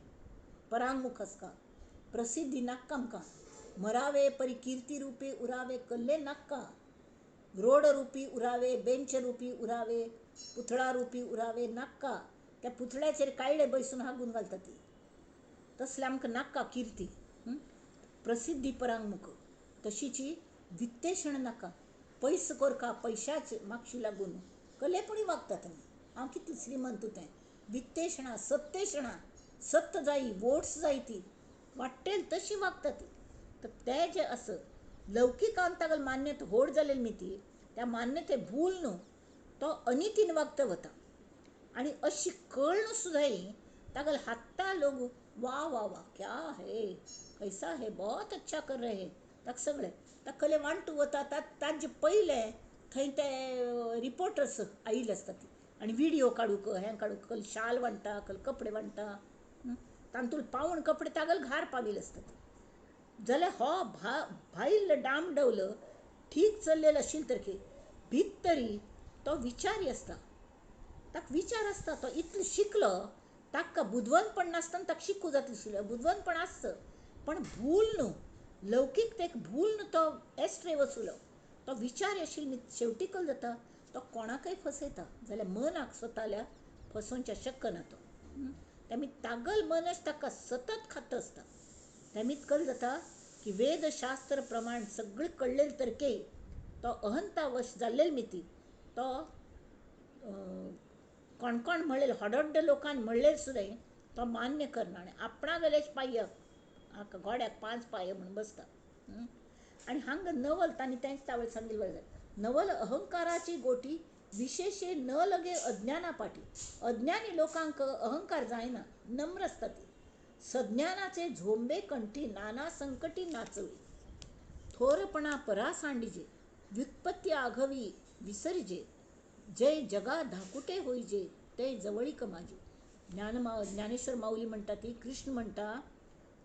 परांगमुख आसता. प्रसिद्धी नाक्का आमकां. मरावे परी कीर्ती रुपी उरावे कल्ले नाक्का. रोड रुपी उरावे, बेंच रुपी उरावे, पुतळा रुपी उरावे नाक्का. त्या पुतळ्याचेर कायडे बसून हागून घालता ती तसले आमकां नाक्का कीर्ती. प्रसिद्धी परांगमुख तशीची वित्तेशण नाका. पयस करका पयशाच मागशी लागून कलेपणी वागतात आमी. हांव कितलें श्रीमंत तें वित्तेशणा सत्तेशणा, सत्त जायी वोट्स जाय ती वाट्टेल तशी वागता ती. तर तें जें आस लौकिकांत तागेल मान्यता व्हड जालेली मी ती त्या मान्यते भूल न्हू तो अनितीन वागता वता. आणि अशी कळण सुद्दां तागेल हात्ता लोग वाह वाह वाह क्या है कैसा है बहुत अच्छा कर रहे हैं ताका सगळे ताका कले वांटू वता. ताजे पयले थंय ते रिपोर्टर्स आयिल्ले आसता ती आनी व्हिडिओ काडूक हें काडूक कल शाल वांटा कल कपडे वांटा. तांतून पावून कपडे तागेल घार पाविल्ले आसतात. जाल्यार हो भाईल डामडौल ठीक चल्लेलो आशिल्लो तरी भितरी तो विचारी आसता. ताका विचार आसता. तो इतलो शिकलो ताका बुदवंतपण नासतना ताका शिकूं जातलें आशिल्लें. बुदवंतपण आसता पण भूल न्हू लौकीक तेका भूल न्हू. तो एस्ट्रे वचूलो तो विचार आशिल्लो शेवटी कल जाता तो कोणाकय फसयता जाल्यार मनाक स्वताल्या फसोवच्या शक्य ना तो. त्यामीत तागल मनच ताका सतत खात आसता. त्यामीत कल जाता की वेदशास्त्र प्रमाण सगळें कळलेले तरके तो अहंता वश जाल्लेली मिती तो कोण म्हणलेले हडड्ड लोकांनी म्हणलेले सुद्दां तो मान्य करना आनी आपणा वेलेच पाय घोड्याक 5 पाय म्हणून बसता. आणि हांगा नवल तांणी तेंच तावळ सांगिल्लें जाय. नवल अहंकाराची गोटी विशेषे न लगे अज्ञाना पाठी. अज्ञानी लोकांक अहंकार जायना नम्र आसता ती. सज्ञानाचे झोंबे कंठी नाना संकटी नाचवे. थोरपणा परा सांडिजे, व्युत्पत्ती आघवी विसरिजे, जय जगा धाकुटे होईजे ते जवळीक माझे. ज्ञानेश्वर माऊली म्हणटा ती कृष्ण म्हणटा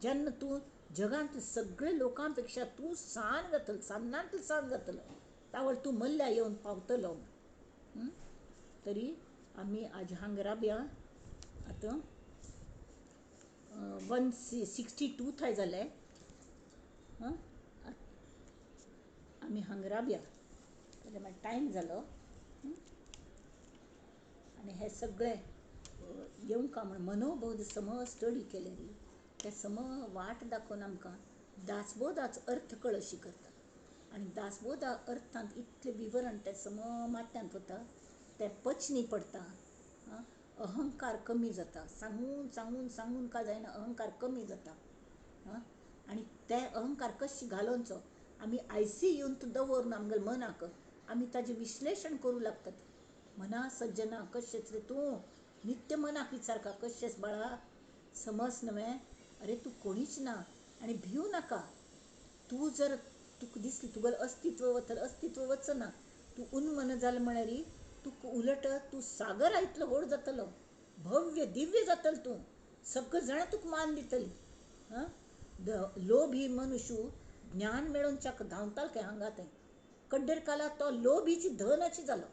जेन्ना तूं जगांत सगळे लोकांपेक्षा तूं सान जातलो सान्नांतलो सान जातलो तावळ तूं मल्ल्या येवन पावतलो. तरी आमी आज हांगराब्या आतां 162 थाय जाले. आमी हांगराब्या जाल्यार मागीर टायम जालो. आनी हे सगळे येवंका म्हण मनोबोध समज स्टडी केले री ते सम वाट दाखोवन आमकां दासबोधाचो अर्थ कळशी करता. आनी दासबोधा अर्थांत इतले विवरण ते सम माथ्यांत वता ते पचनी पडटा. अहंकार कमी जाता. सांगून सांगून सांगून का जायना अहंकार कमी जाता. आनी ते अहंकार कशें घालोवचो आमी ICUंत दवरून आमगेल्या मनाक आमी ताजें विश्लेशण करूं लागतात. मना सज्जना कशेंच रे तूं नित्य मनाक विचारका कशेंच बाळा समज न्हय. अरे तूं कोणीच ना आनी भिवू नाका. तूं जर तुका दिसलें तुगेलें अस्तित्व वतलें अस्तित्व वचना. तूं उन्मन जालें म्हळ्यार तुका उलट तूं सागर इतलो व्हड जातलो. भव्य दिव्य जातलो तूं. सगळे जाणां तुका मान दितलीं. लोभी मनुष्य ज्ञान मेळोवच्याक धांवतालो खंय हांगा थंय. कड्डेर काला तो लोभीची धनाची जालो.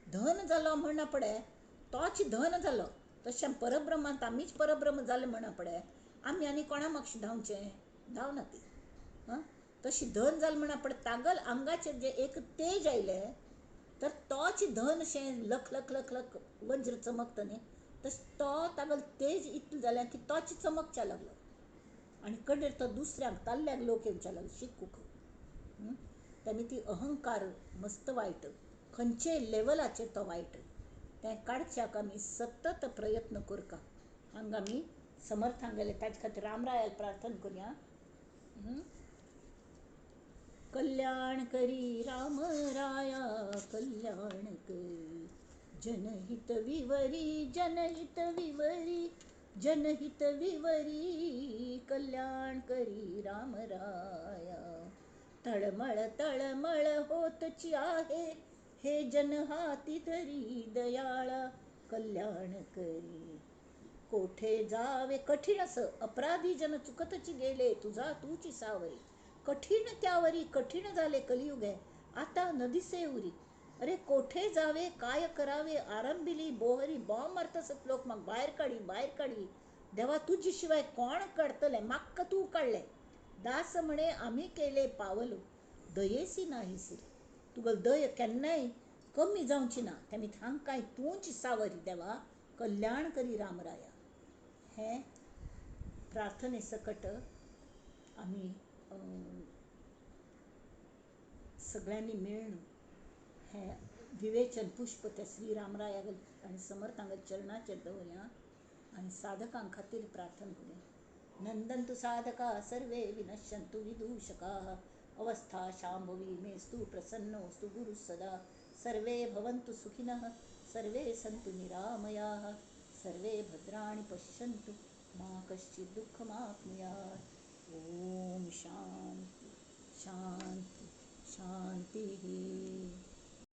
धन जालो म्हणना पडे तोच धन जालो. तशें परब्रह्मांत आमीच परब्रह्म जाले म्हणना पडे आमी आनी कोणा मागशें धांवचें धांवना ती. तशी धन जालें म्हणना पडे तागल आंगाचेर जे एक तेज आयलें तर तोच धन शें लख लख लख लख वज्र चमकता न्ही तशें तो तागल तेज इतलें जालें की तोच चमकच्या लागलो. आनी कडेर तो दुसऱ्यांक ताल्ल्याक लोक येवच्या लागलो शिकूक. तेमी ती अहंकार मस्त वायट. खंयचे लेवलाचेर तो वायट तें काडच्याक आमी सतत प्रयत्न करता. हांगा आमी समर्थांक गेले ताजे खातीर रामरायाक प्रार्थना करुया. कल्याण करी राम राया कल्याण करी जनहित विवरी जनहित विवरी जनहित विवरी कल्याण करी राम राया. तळमळ तळमळ होतची आहे हे जन हाती धरी दयाळा कल्याण करी. कोठे जावे कठीण असं अपराधी जन चुकतची गेले तुझा तूची सावरी. कठीण त्यावरी कठीण झाले कलियुगे आता न दिसे उरी. अरे कोठे जावे काय करावे आरंभिली बोहरी बॉम्ब मारतसत लोक मग बाहेर काढी. देवा तुझी शिवाय कोण काढतले माक्क तू काढले. दास म्हणे आम्ही केले पावलो दयेसी नाही सिरे. तुगल दय केन्नाय कमी जावची ना. तेमी हांकांय तूंची सावरी देवा कल्याण करी रामराया. हे प्रार्थने सकट आमी सगळ्यांनी मेळून हे विवेचन पुष्प ते श्री रामरायागल आनी समर्थांगल चरणाचेर दवरया आनी साधकां खातीर प्रार्थना करूया. नंदन्तु साधका सर्वे विनश्यन्तु विदूषकाः अवस्था शाम्भवी मेस्तु प्रसन्नोऽस्तु गुरुः सदा. सर्वे भवन्तु सुखिनः सर्वे सन्तु निरामयाः सर्वे भद्राणि पश्यन्तु मा कश्चित् दुःखमाप्नुयात्. ओम शांति.